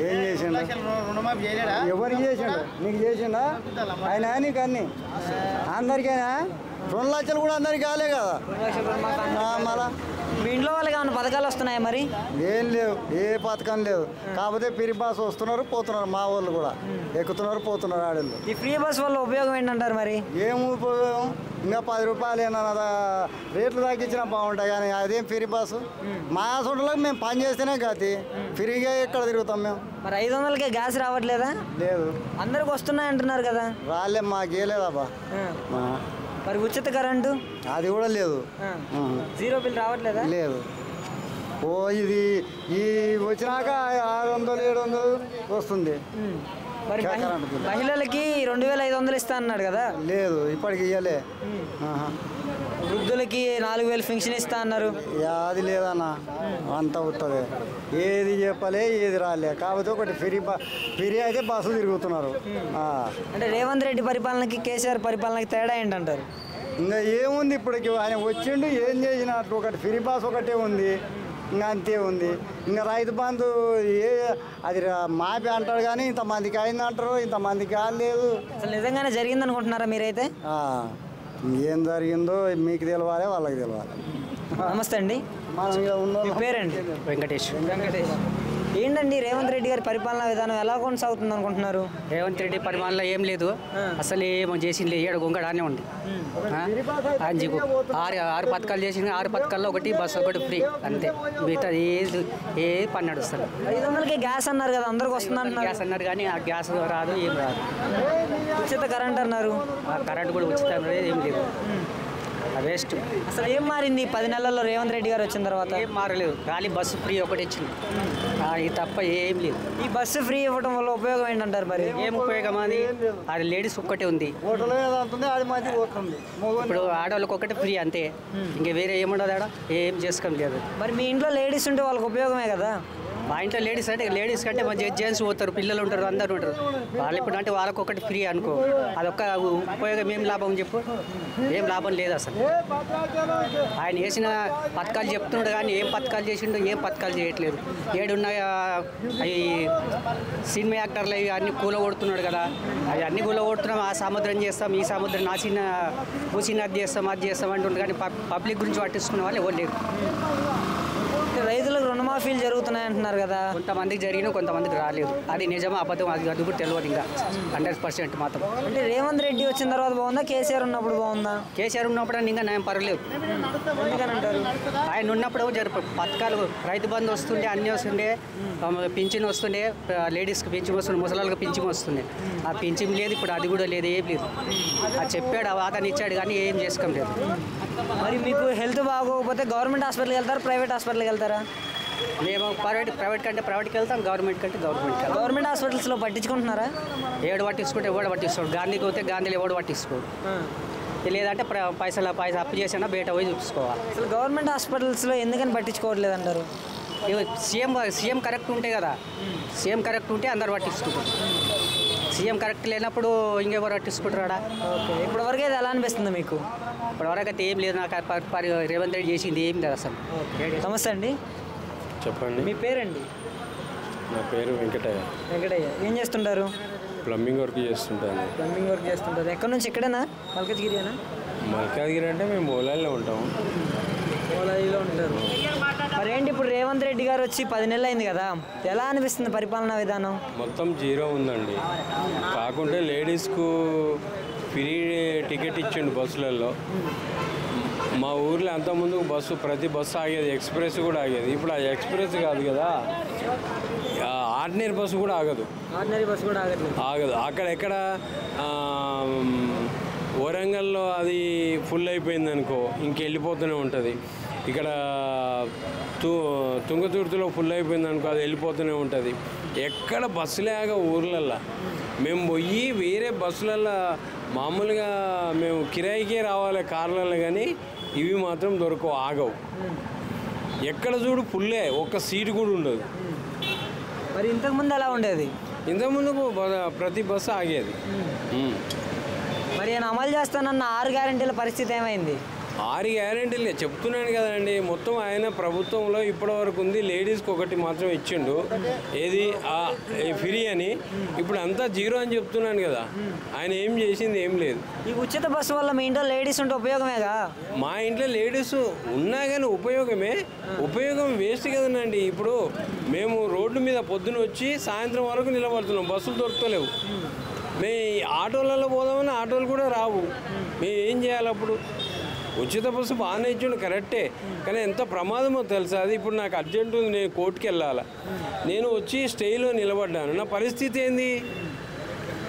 ఏం చేసిండు? ఎవరికి చేసిండు? నీకు చేసిండా ఆయన? నీకు అన్ని అందరికైనా 2 లక్షలు కూడా అందరికి కాలే కదా. మళ్ళా మీ ఇంట్లో వాళ్ళకి ఏమైనా పథకాలు వస్తున్నాయా? మరి ఏం లేవు, ఏ పథకం లేదు. కాకపోతే ఫ్రీ బస్ వస్తున్నారు పోతున్నారు, మా వాళ్ళు కూడా ఎక్కుతున్నారు పోతున్నారు. ఆడళ్ళు ఈ ఫ్రీ బస్ వల్ల ఉపయోగం ఏంటంటారు? మరి ఏం ఉపయోగం? ఇంకా 10 రూపాయలు ఏమన్నా రేట్లు తగ్గించినా బాగుంటాయి కానీ అదేం ఫ్రీ బస్సు. మా సొంతలకు మేము పని చేస్తేనే గతి, ఫ్రీగా ఎక్కడ తిరుగుతాం మేము. మరి 500కే గ్యాస్ రావట్లేదా? లేదు, అందరికి వస్తున్నాయి అంటున్నారు కదా. రాలే, మాకేలేదబ్బా. మరి ఉచిత కరెంటు అది కూడా లేదు, 0 బిల్ రావట్లేదా? లేదు. ఇది ఈ వచ్చినాక 600-700 వస్తుంది. మరి మహిళలకి 2,500 ఇస్తా అన్నాడు కదా. లేదు, ఇప్పటికి ఇవ్వలే. వృద్ధులకి 4,000 పెన్షన్ ఇస్తా అన్నారు. అది లేదన్నా, అంత అవుతుంది. ఏది చెప్పలే, ఏది రాలే. కాకపోతే ఒకటి ఫ్రీ అయితే బస్సు తిరుగుతున్నారు. అంటే రేవంత్ రెడ్డి పరిపాలనకి కేసీఆర్ పరిపాలనకి తేడా ఏంటంటారు? ఇంకా ఏముంది, ఇప్పటికి ఆయన వచ్చిండు ఏం చేసినట్టు ఒకటి ఫ్రీ బస్ ఒకటే ఉంది. ఇంకా అంతే ఉంది. ఇంకా రైతు బంధు అది మాపి అంటాడు కానీ ఇంతమందికి అయింది అంటారు, ఇంతమందికి కాలేదు. అసలు నిజంగానే జరిగింది అనుకుంటున్నారా మీరైతే? ఏం జరిగిందో మీకు తెలవాలి, వాళ్ళకి తెలవాలి. నమస్తే అండి, మీ పేరండి? వెంకటేష్. ఏంటండి రేవంత్ రెడ్డి గారి పరిపాలనా విధానం ఎలా కొనసాగుతుంది అనుకుంటున్నారు? రేవంత్ రెడ్డి పరిపాలనలో ఏం లేదు, అసలు ఏమో చేసింది ఏడు గొంగడానే ఉంది. ఆరు పథకాలు చేసిన 6 పథకాల్లో ఒకటి బస్సు ఒకటి ఫ్రీ అంతే, మిగతా ఏ పని నడుస్తారు. 500కే గ్యాస్ అన్నారు కదా, అందరికి వస్తుంది అంటున్నారు. గ్యాస్ అన్నారు కానీ ఆ గ్యాస్ రాదు, ఏం రాదు. ఉచిత కరెంట్ అన్నారు, కరెంట్ కూడా ఉచితం ఏం లేదు, వేస్ట్. అసలు ఏం మారింది 10 నెలల్లో రేవంత్ రెడ్డి గారు వచ్చిన తర్వాత? ఏం మారలేదు, ఖాళీ బస్సు ఫ్రీ ఒకటి ఇచ్చింది, ఇది తప్ప ఏం లేదు. ఈ బస్సు ఫ్రీ ఇవ్వడం వల్ల ఉపయోగం ఏంటంటారు? మరి ఏం ఉపయోగం? అది లేడీస్ ఒక్కటే ఉంది, ఇప్పుడు ఆడవాళ్ళకి ఒకటి ఫ్రీ అంతే, ఇంకా వేరే ఏముండదు, ఆడ ఏం చేసుకోలేదు. మరి మీ ఇంట్లో లేడీస్ ఉంటే వాళ్ళకి ఉపయోగమే కదా? మా ఇంట్లో లేడీస్ అంటే లేడీస్ కంటే మంచి జెంట్స్ పోతారు, పిల్లలు ఉంటారు, అందరు ఉంటారు. వాళ్ళు ఇప్పుడు అంటే వాళ్ళకి ఒకటి ఫ్రీ అనుకో, అదొక్క ఉపయోగం ఏం లాభం చెప్పు? ఏం లాభం లేదు అసలు. ఆయన వేసిన పథకాలు చెప్తున్నాడు కానీ ఏం పథకాలు చేసిండు, ఏం పథకాలు చేయట్లేదు. ఏడున్న అవి సినిమా యాక్టర్లు అవి అన్ని కూలగొడుతున్నాడు కదా, అవి అన్ని కూలగొడుతున్నాం. ఆ సముద్రం చేస్తాం, ఈ సముద్రం నాసిన పూసిన అది చేస్తాం, అది చేస్తాం అంటుండే కానీ పబ్లిక్ గురించి పట్టించుకునే వాళ్ళు ఎవరు లేరు. రైతులకు రుణమాఫీలు జరుగుతున్నాయి అంటున్నారు కదా, కొంతమందికి జరిగిన కొంతమందికి రాలేదు. అది నిజమా అబద్ధం అది కూడా తెలియదు ఇంకా 100% మాత్రం. అంటే రేవంత్ రెడ్డి వచ్చిన తర్వాత బాగుందా, కేసీఆర్ ఉన్నప్పుడు బాగుందా? కేసీఆర్ ఉన్నప్పుడు ఇంకా నేను పర్లేదు. ఎందుకనంటారు? ఆయన ఉన్నప్పుడు పథకాలు రైతు బంధు వస్తుండే, అన్నీ వస్తుండే, పింఛన్ వస్తుండే, లేడీస్కి పింఛన్ వస్తుండే, ముసలాళ్ళకి పింఛన్ వస్తుండే. ఆ పింఛన్ లేదు ఇప్పుడు, అది కూడా లేదు, ఏం లేదు. అది చెప్పాడు, ఆ వాదన ఇచ్చాడు కానీ ఏం చేసుకోలేదు. మరి మీకు హెల్త్ బాగోకపోతే గవర్నమెంట్ హాస్పిటల్కి వెళ్తారు, ప్రైవేట్ హాస్పిటల్కి వెళ్తారా? మేము ప్రైవేట్ కంటే ప్రైవేట్కి వెళ్తాం, గవర్నమెంట్ కంటే గవర్నమెంట్కి వెళ్తాం. గవర్నమెంట్ హాస్పిటల్స్లో పట్టించుకుంటున్నారా? ఏడు పట్టించుకుంటే ఎవడు పట్టిస్తాడు, గాంధీకి పోతే గాంధీలో ఎవడు పట్టించుకోడు. లేదంటే పైసలు అప్పు చేసినా బయట పోయి చూసుకోవాలి. అసలు గవర్నమెంట్ హాస్పిటల్స్లో ఎందుకని పట్టించుకోవట్లేదు అంటారు? సీఎం కరెక్ట్ ఉంటే కదా, సీఎం కరెక్ట్ ఉంటే అందరు పట్టించుకుంటారు. సీఎం కరెక్ట్ లేనప్పుడు ఇంకెవరు పట్టించుకుంటారా? ఓకే, ఇప్పటివరకు అయితే ఎలా అనిపిస్తుంది మీకు? ఇప్పటివరకు అయితే ఏం లేదు, నాకు రేవంత్ రెడ్డి చేసింది ఏం లేదు అసలు. నమస్తే అండి, చెప్పండి. మీ పేరండి? నా పేరు వెంకటయ్య. వెంకటయ్య, ఏం చేస్తుంటారు? ప్లంబింగ్ వర్క్ చేస్తుంటాను. ప్లంబింగ్ వర్క్ చేస్తుంటారు. ఎక్కడి నుంచి? ఇక్కడేనా, మల్కాజ్గిరినా? మల్కాజ్గిరి అంటే మేము ఓలాయిలో ఉంటాము. ఓలాయిలో ఉంటారు. మరి ఏంటి ఇప్పుడు రేవంత్ రెడ్డి గారు వచ్చి 10 నెలలు అయింది కదా, ఎలా అనిపిస్తుంది పరిపాలనా విధానం? మొత్తం జీరో ఉందండి. కాకుంటే లేడీస్కు ఫ్రీ టికెట్ ఇచ్చిండు బస్సులలో. మా ఊర్లో అంతకుముందు ప్రతి బస్సు ఆగేది, ఎక్స్ప్రెస్ కూడా ఆగేది. ఇప్పుడు ఆ ఎక్స్ప్రెస్ కాదు కదా, ఆర్డినరీ బస్సు కూడా ఆగదు. ఆర్డినరీ బస్సు కూడా ఆగదు. అక్కడెక్కడ వరంగల్లో అది ఫుల్ అయిపోయింది అనుకో, ఇంకెళ్ళిపోతూనే ఉంటుంది. ఇక్కడ తుంగతుర్తిలో ఫుల్ అయిపోయింది అనుకో, అది వెళ్ళిపోతూనే ఉంటుంది. ఎక్కడ బస్సులేగా ఊర్లల్లో మేము పోయి వేరే బస్సులల్లో మామూలుగా మేము కిరాయికే రావాలి కార్లలో, కానీ ఇవి మాత్రం దొరకవు, ఆగవు. ఎక్కడ చూడు ఫుల్లే, ఒక్క సీటు కూడా ఉండదు. మరి ఇంతకుముందు ఎలా ఉండేది? ఇంతకుముందు ప్రతి బస్సు ఆగేది. మరి ఆయన అమలు చేస్తానన్న 6 గ్యారెంటీల పరిస్థితి ఏమైంది? 6 గ్యారెంటీలే చెప్తున్నాను కదండి. మొత్తం ఆయన ప్రభుత్వంలో ఇప్పటివరకు ఉంది, లేడీస్కి ఒకటి మాత్రం ఇచ్చిండు, ఏది ఫ్రీ అని. ఇప్పుడు అంతా జీరో అని చెప్తున్నాను కదా, ఆయన ఏం చేసింది ఏం లేదు. ఈ ఉచిత బస్సు వల్ల మీ ఇంట్లో లేడీస్ ఉంటే ఉపయోగమేగా? మా ఇంట్లో లేడీస్ ఉన్నా కానీ ఉపయోగం వేస్ట్ కదనండి. ఇప్పుడు మేము రోడ్డు మీద పొద్దున వచ్చి సాయంత్రం వరకు నిలబడుతున్నాం, బస్సులు దొరుకుతలేవు. మేము ఆటోలలో పోదామని ఆటోలు కూడా రావు. మేము ఏం చేయాలి అప్పుడు? ఉచిత బస్సు బాగానే ఇచ్చిండు, కరెక్టే, కానీ ఎంత ప్రమాదమో తెలుసా అది. ఇప్పుడు నాకు అర్జెంట్ ఉంది, నేను కోర్టుకి వెళ్ళాలి. నేను వచ్చి స్టేలో నిలబడ్డాను, నా పరిస్థితి ఏంది?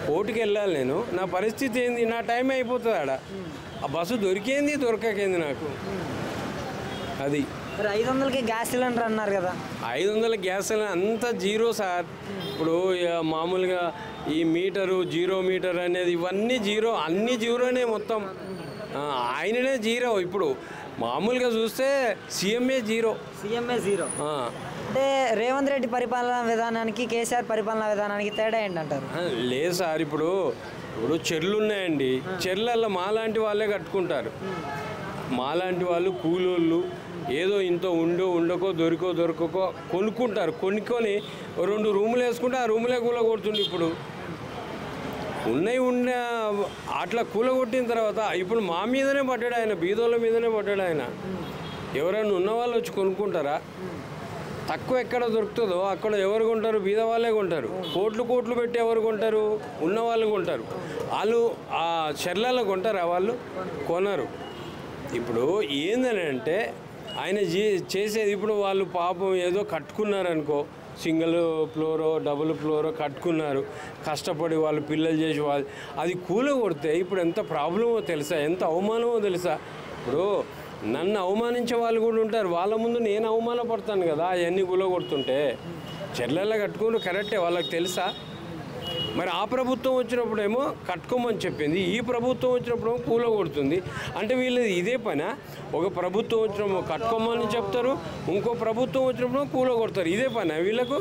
కోర్టుకి వెళ్ళాలి నేను, నా పరిస్థితి ఏంది? నా టైం అయిపోతుంది ఆడ. ఆ బస్సు దొరకకేంది నాకు. అది 500కి గ్యాస్ సిలిండర్ అన్నారు కదా, 500 గ్యాస్ సిలిండర్ అంతా జీరో సార్. ఇప్పుడు మామూలుగా ఈ మీటరు, జీరో మీటర్ అనేది ఇవన్నీ జీరో, అన్నీ జీరోనే మొత్తం. ఆయననే జీరో. ఇప్పుడు మామూలుగా చూస్తే సీఎంఏ జీరో. అంటే రేవంత్ రెడ్డి పరిపాలనా విధానానికి కేసీఆర్ పరిపాలనా విధానానికి తేడా ఏంటంటారు? లేదు సార్, ఇప్పుడు చెర్లు ఉన్నాయండి, చెర్లల్లో మాలాంటి వాళ్ళే కట్టుకుంటారు. మాలాంటి వాళ్ళు కూలోళ్ళు ఏదో ఇంత ఉండకో దొరకకో కొనుక్కుంటారు. కొనుక్కొని 2 రూములు వేసుకుంటే ఆ రూములే కూలగొడుతుండే. ఇప్పుడు ఉన్న అట్లా కూలగొట్టిన తర్వాత ఇప్పుడు మా మీదనే పడ్డాడు ఆయన, బీదోళ్ళ మీదనే పడ్డాడు ఆయన. ఎవరైనా ఉన్నవాళ్ళు వచ్చి కొనుక్కుంటారా? తక్కువ ఎక్కడ దొరుకుతుందో అక్కడ ఎవరు కొంటారు? బీద వాళ్ళే కొంటారు. కోట్లు పెట్టి ఎవరు కొంటారు? ఉన్నవాళ్ళు కొంటారు. వాళ్ళు ఆ చెర్లలో కొంటారా? వాళ్ళు కొనరు. ఇప్పుడు ఏందని అంటే ఆయన చేసేది, ఇప్పుడు వాళ్ళు పాపం ఏదో కట్టుకున్నారనుకో, సింగిల్ ఫ్లోరో డబుల్ ఫ్లోరో కట్టుకున్నారు, కష్టపడి వాళ్ళు పిల్లలు చేసి వాళ్ళు అది కూలగొడితే ఇప్పుడు ఎంత ప్రాబ్లమో తెలుసా, ఎంత అవమానమో తెలుసా? ఇప్పుడు నన్ను అవమానించే వాళ్ళు కూడా ఉంటారు, వాళ్ళ ముందు నేను అవమానపడతాను కదా అవన్నీ కూలగొడుతుంటే. చెర్లల్లో కట్టుకుని కరెక్టే, వాళ్ళకి తెలుసా? మరి ఆ ప్రభుత్వం వచ్చినప్పుడేమో కట్టుకోమని చెప్పింది, ఈ ప్రభుత్వం వచ్చినప్పుడేమో కూలగొడుతుంది. అంటే వీళ్ళది ఇదే పని. ఒక ప్రభుత్వం వచ్చినప్పుడు కట్టుకోమని చెప్తారు, ఇంకో ప్రభుత్వం వచ్చినప్పుడు కూలగొడతారు. ఇదే పని వీళ్ళకు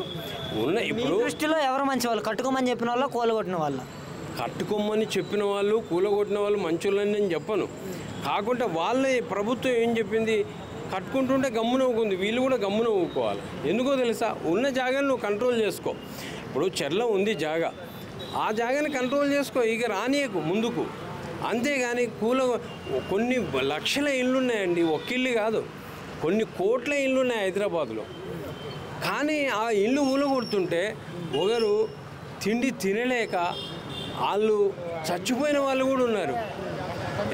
ఉన్న. ఇప్పుడు దృష్టిలో ఎవరు మంచి వాళ్ళు? కట్టుకోమని చెప్పిన వాళ్ళు, కూలగొట్టిన వాళ్ళు? కట్టుకోమని చెప్పిన వాళ్ళు, కూలగొట్టిన వాళ్ళు మంచోళ్ళని నేను చెప్పను. కాకుంటే వాళ్ళే ప్రభుత్వం ఏం చెప్పింది, కట్టుకుంటుంటే గమ్మున ఊకుంది, వీళ్ళు కూడా గమ్మున ఊకోవాలి. ఎందుకో తెలుసా? ఉన్న జాగాను నువ్వు కంట్రోల్ చేసుకో. ఇప్పుడు చెర్ల ఉంది జాగా, ఆ జాగాని కంట్రోల్ చేసుకో, ఇక రానియకు ముందుకు. అంతేగాని కొన్ని లక్షల ఇళ్ళు ఉన్నాయండి, ఒక్క ఇల్లు కాదు, కొన్ని కోట్ల ఇళ్ళు ఉన్నాయి హైదరాబాద్లో. కానీ ఆ ఇల్లు కూలగొడుతుంటే ఒకరు తిండి తినలేక వాళ్ళు చచ్చిపోయిన వాళ్ళు కూడా ఉన్నారు.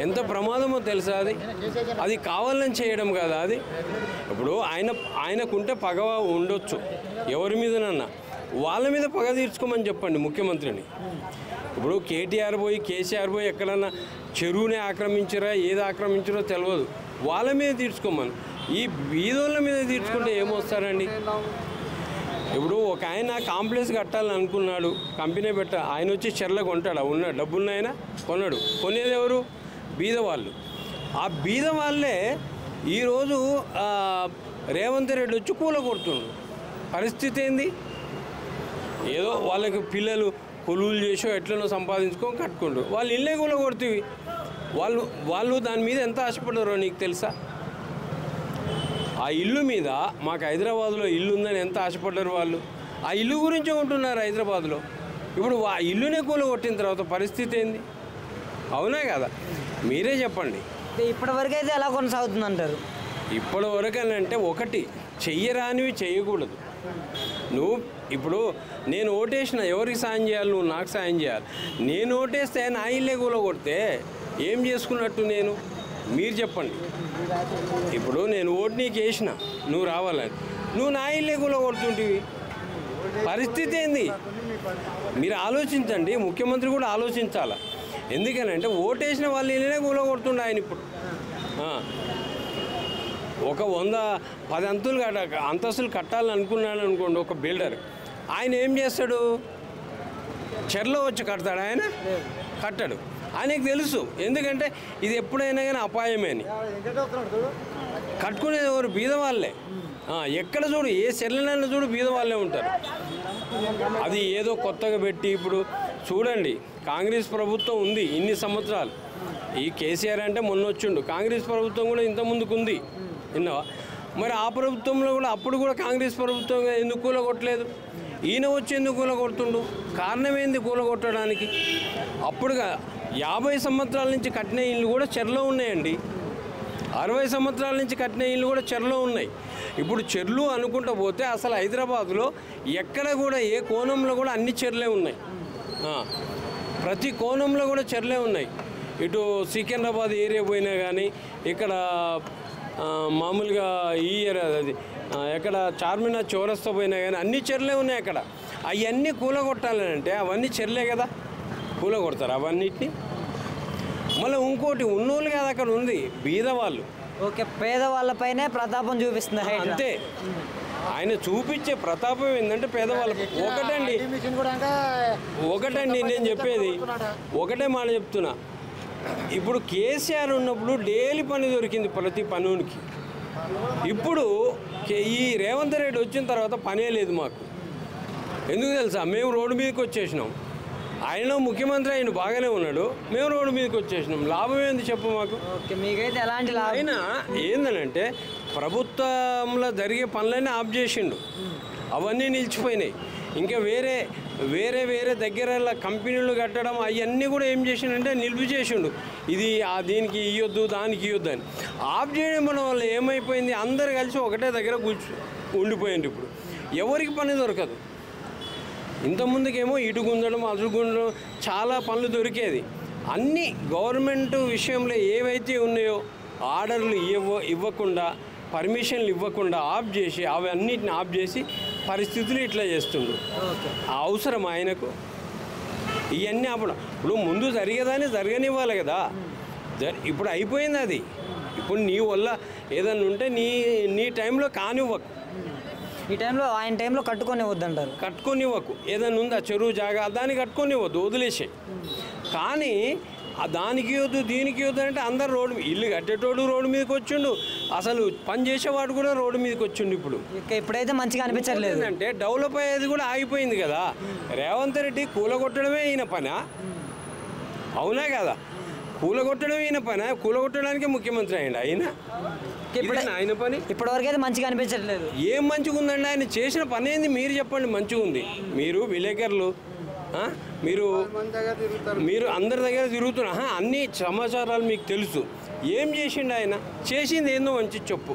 ఎంత ప్రమాదమో తెలుసా? అది కావాలని చేయడం కదా అది. ఇప్పుడు ఆయనకుంటే పగ ఉండొచ్చు ఎవరి మీదనన్నా, వాళ్ళ మీద పగ తీర్చుకోమని చెప్పండి ముఖ్యమంత్రిని. ఇప్పుడు కేసీఆర్ పోయి ఎక్కడన్నా చెరువుని ఆక్రమించారా, ఏది ఆక్రమించారో తెలియదు, వాళ్ళ మీద తీర్చుకోమని. ఈ బీదోళ్ళ మీద తీర్చుకుంటే ఏమొస్తారండి? ఇప్పుడు ఒక ఆయన కాంప్లెక్స్ కట్టాలని అనుకున్నాడు, కంపెనీ ఆయన వచ్చి చెర్ల కొంటాడా? ఉన్న డబ్బున్న ఆయన కొన్నాడు. కొనేది ఎవరు? బీదవాళ్ళు. ఆ బీదవాళ్ళే ఈరోజు రేవంత్ రెడ్డి వచ్చి కూలగొడుతుండు. పరిస్థితి ఏంది? ఏదో వాళ్ళకి పిల్లలు కొలువులు చేసో ఎట్లనో సంపాదించుకొని కట్టుకుంటారు, వాళ్ళు ఇల్లే కూలగొడుతుంది. వాళ్ళు దాని మీద ఎంత ఆశపడ్డారో నీకు తెలుసా? ఆ ఇల్లు మీద, మాకు హైదరాబాద్లో ఇల్లు ఉందని ఎంత ఆశపడ్డారు వాళ్ళు. ఆ ఇల్లు గురించే ఉంటున్నారు హైదరాబాద్లో. ఇప్పుడు ఆ ఇల్లునే కూలగొట్టిన తర్వాత పరిస్థితి ఏంది? అవునా కదా? మీరే చెప్పండి. ఇప్పటివరకు అయితే ఎలా కొనసాగుతుంది అంటారు? ఇప్పటివరకు అని అంటే ఒకటి, చెయ్యరానివి చేయకూడదు. నువ్వు ఇప్పుడు నేను ఓటేసిన, ఎవరికి సాయం చేయాలి? నువ్వు నాకు సాయం చేయాలి. నేను ఓటేస్తే నా ఇల్లే కూలగొడితే ఏం చేసుకున్నట్టు నేను? మీరు చెప్పండి. ఇప్పుడు నేను ఓటు నీకు వేసిన, నువ్వు రావాలని, నువ్వు నా ఇల్లే కూలగొడుతుంటివి, పరిస్థితి ఏంది? మీరు ఆలోచించండి, ముఖ్యమంత్రి కూడా ఆలోచించాలి. ఎందుకనంటే ఓటేసిన వాళ్ళు ఇల్లనే కూలగొడుతుండే ఆయన. ఇప్పుడు ఒక 110 అంతస్తులు కట్టాలని అనుకున్నాడు అనుకోండి ఒక బిల్డర్, ఆయన ఏం చేస్తాడు? చెర్లో వచ్చి కడతాడు? ఆయన కట్టడు. ఆయనకు తెలుసు, ఎందుకంటే ఇది ఎప్పుడైనా కానీ అపాయమే అని. కట్టుకునేది ఎవరు? బీదవాళ్ళే. ఎక్కడ చూడు, ఏ చెర్లనైనా చూడు బీదవాళ్ళే ఉంటారు. అది ఏదో కొత్తగా పెట్టి, ఇప్పుడు చూడండి, కాంగ్రెస్ ప్రభుత్వం ఉంది ఇన్ని సంవత్సరాలు. ఈ కేసీఆర్ అంటే మొన్న వచ్చిండు, కాంగ్రెస్ ప్రభుత్వం కూడా ఇంత ముందుకు ఉంది, విన్నావా? మరి ఆ ప్రభుత్వంలో కూడా అప్పుడు కూడా కాంగ్రెస్ ప్రభుత్వం ఎందుకు కూలగొట్టలేదు? ఈయన వచ్చి ఎందుకు కూలగొడుతుండు? కారణం ఏంది కూలగొట్టడానికి? అప్పుడు 50 సంవత్సరాల నుంచి కట్టిన ఇళ్ళు కూడా చెర్లో ఉన్నాయండి, 60 సంవత్సరాల నుంచి కట్టిన ఇళ్ళు కూడా చెర్లో ఉన్నాయి. ఇప్పుడు చెర్లు అనుకుంటూ పోతే అసలు హైదరాబాద్లో ఎక్కడ కూడా ఏ కోణంలో కూడా అన్ని చెర్లే ఉన్నాయి. ప్రతి కోణంలో కూడా చెర్లే ఉన్నాయి. ఇటు సికింద్రాబాద్ ఏరియా పోయినా కానీ, ఇక్కడ మామూలుగా ఈ ఏరియా అది ఎక్కడ చార్మినార్ చౌరస్తా పోయినా కానీ అన్ని చెర్లే ఉన్నాయి అక్కడ. అవన్నీ కూలగొట్టాలంటే అవన్నీ చెర్లే కదా, కూలగొడతారు అవన్నిటిని. మళ్ళీ ఇంకోటి, ఉన్నోళ్ళు కాదు అక్కడ ఉంది, బీదవాళ్ళు. ఓకే, పేదవాళ్ళపైనే ప్రతాపం చూపిస్తుంది. అంతే, ఆయన చూపించే ప్రతాపం ఏంటంటే పేదవాళ్ళకు. ఒకటండి నేను చెప్పేది, ఒకటే మాట చెప్తున్నా. ఇప్పుడు కేసీఆర్ ఉన్నప్పుడు డైలీ పని దొరికింది ప్రతి పనునికి. ఇప్పుడు ఈ రేవంత్ రెడ్డి వచ్చిన తర్వాత పనే లేదు మాకు. ఎందుకు తెలుసా? మేము రోడ్డు మీదకి వచ్చేసినాం. ఆయన ముఖ్యమంత్రి ఆయన బాగానే ఉన్నాడు, మేము రోడ్డు మీదకి వచ్చేసినాం. లాభం ఏంది చెప్పు మాకు? ఓకే, మీకైతే ఎలాంటి లాభం? అయినా ఏందనంటే ప్రభుత్వంలో జరిగే పనులన్నీ ఆఫ్ చేసిండు, అవన్నీ నిలిచిపోయినాయి. ఇంకా వేరే వేరే వేరే దగ్గర కంపెనీలు కట్టడం అవన్నీ కూడా ఏం చేసిండంటే నిలుపు చేసిండు. ఇది దీనికి ఇవ్వద్దు దానికి ఇవ్వద్దు అని ఆఫ్ చేయడం వల్ల ఏమైపోయింది, అందరు కలిసి ఒకటే దగ్గర ఉండిపోయింది. ఇప్పుడు ఎవరికి పని దొరకదు. ఇంతకుముందుకేమో ఇటు గుంజడం అటు గుంజడం చాలా పనులు దొరికేది. అన్నీ గవర్నమెంట్ విషయంలో ఏవైతే ఉన్నాయో ఆర్డర్లు ఇవ్వకుండా పర్మిషన్లు ఇవ్వకుండా ఆఫ్ చేసి అవన్నిటిని ఆఫ్ చేసి పరిస్థితులు ఇట్లా చేస్తుండ్రు. అవసరం ఆయనకు ఇవన్నీ ఇప్పుడు ముందు జరిగేదాన్ని జరగనివ్వాలి కదా. ఇప్పుడు అయిపోయింది అది. ఇప్పుడు నీ వల్ల ఏదన్నా ఉంటే నీ టైంలో కానివ్వకు, ఈ టైంలో ఆయన టైంలో కట్టుకొనివ్వద్దంటారు. కట్టుకొనివ్వకు. ఏదన్నా ఉందా చెరువు జాగా దాన్ని కట్టుకొనివ్వద్దు, వదిలేసే. కానీ దానికి వద్దు దీనికి వద్దు అంటే అందరు రోడ్డు ఇల్లు కట్టేటోడు రోడ్డు మీదకి వచ్చిండు, అసలు పని చేసేవాడు కూడా రోడ్డు మీదకి వచ్చిండు. ఇప్పుడైతే మంచిగా అనిపించట్లేదు. అంటే డెవలప్ అయ్యేది కూడా ఆగిపోయింది కదా. రేవంత్ రెడ్డి కూలగొట్టడమే ఈయన పనా? అవునా కదా? కూలగొట్టడమే ఈయన పనా? కూలగొట్టడానికే ముఖ్యమంత్రి అయ్యండి ఆయన పని. ఇప్పటివరకు అయితే మంచిగా అనిపించట్లేదు. ఏం మంచిగా ఉందండి? ఆయన చేసిన పని ఏంది మీరు చెప్పండి. మంచిగా ఉంది. మీరు విలేకరులు మీరు అందరి దగ్గర తిరుగుతున్నా అన్ని సమాచారాలు మీకు తెలుసు. ఏం చేసిండు ఆయన? చేసింది ఏందో మంచి చెప్పు.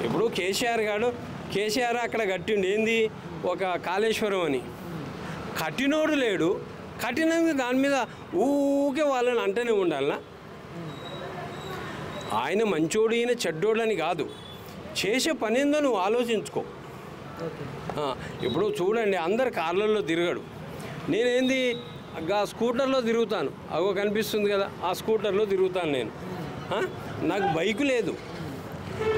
ఇప్పుడు కేసీఆర్ అక్కడ కట్టిండు ఏంది, ఒక కాళేశ్వరం అని. కట్టినోడు లేడు, కట్టినందుకు దాని మీద ఊకే వాళ్ళని అంటనే ఉండాలనా? ఆయన మంచోడు ఈయన చెడ్డోడు అని కాదు, చేసే పని ఏందో నువ్వు ఆలోచించుకో. ఇప్పుడు చూడండి, అందరు కార్లలో తిరగడు. నేనేంది స్కూటర్లో తిరుగుతాను, అగో కనిపిస్తుంది కదా, ఆ స్కూటర్లో తిరుగుతాను నేను. నాకు బైకు లేదు.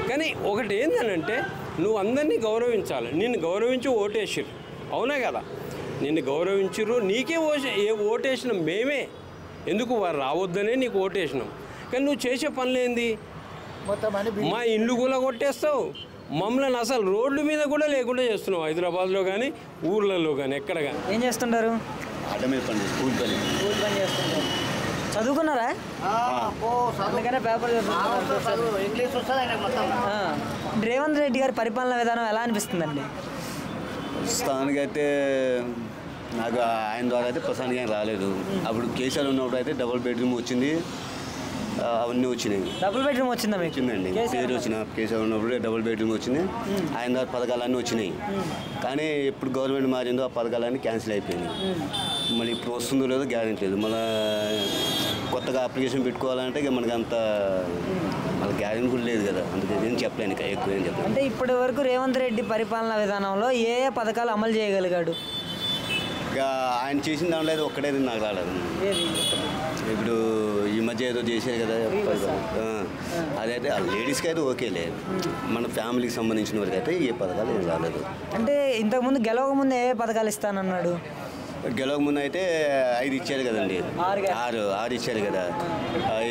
కానీ ఒకటి ఏంటనంటే నువ్వు అందరినీ గౌరవించాలి. నిన్ను గౌరవించి ఓటేసిర్రు, అవునా కదా? నిన్ను గౌరవించిర్రు, నీకే ఓటేసినాం మేమే. ఎందుకు వారు రావద్దనే నీకు ఓటేసినాం. కానీ నువ్వు చేసే పనులేంది? మా ఇల్లు కూడా కొట్టేస్తావు, మమ్మల్ని అసలు రోడ్ల మీద కూడా లేకుండా చేస్తున్నావు. హైదరాబాద్లో కానీ ఊర్లలో కానీ ఎక్కడ కానీ. ఏం చేస్తుంటారు? స్కూల్ పని చేస్తుంటారు. చదువుకున్నారా? అందుకనే పేపర్ ఇంగ్లీష్ వస్తుంది. రేవంత్ రెడ్డి గారి పరిపాలన విధానం ఎలా అనిపిస్తుందండి? ప్రస్తుతానికైతే నాకు ఆయన ద్వారా అయితే ప్రస్తుతానికి ఆయన రాలేదు. అప్పుడు కేసీఆర్ ఉన్నప్పుడు అయితే డబుల్ బెడ్రూమ్ వచ్చింది, అవన్నీ వచ్చినాయి. డబుల్ బెడ్రూమ్ వచ్చిందా? వచ్చిందండి, పేరు వచ్చిన కేసీఆర్ ఉన్నప్పుడు డబుల్ బెడ్రూమ్ వచ్చింది. ఆయన ద్వారా పథకాలన్నీ వచ్చినాయి. కానీ ఎప్పుడు గవర్నమెంట్ మారిందో ఆ పథకాలన్నీ క్యాన్సిల్ అయిపోయినాయి. మళ్ళీ ఇప్పుడు వస్తుందో లేదో గ్యారెంటీ లేదు. మళ్ళీ కొత్తగా అప్లికేషన్ పెట్టుకోవాలంటే ఇక మనకి అంత మళ్ళీ గ్యారెంటీ కూడా లేదు కదా. అందుకే నేను చెప్పలేను, ఇక ఎక్కువ ఏం చెప్పలేను. అంటే ఇప్పటి వరకు రేవంత్ రెడ్డి పరిపాలనా విధానంలో ఏ పథకాలు అమలు చేయగలిగాడు? ఇక ఆయన చేసిన దాంట్లో అయితే ఒక్కటే నాకు రాలేదు. ఇప్పుడు ఈ మధ్య ఏదో చేశారు కదా, అదైతే లేడీస్కి అయితే ఓకేలే. మన ఫ్యామిలీకి సంబంధించిన వరకు అయితే ఏ పథకాలు ఏం రాలేదు. అంటే ఇంతకుముందు గెలవక ముందు ఏ పథకాలు ఇస్తానన్నాడు? గెలవక ముందు అయితే 5 ఇచ్చారు కదండి, 6 ఇచ్చారు కదా.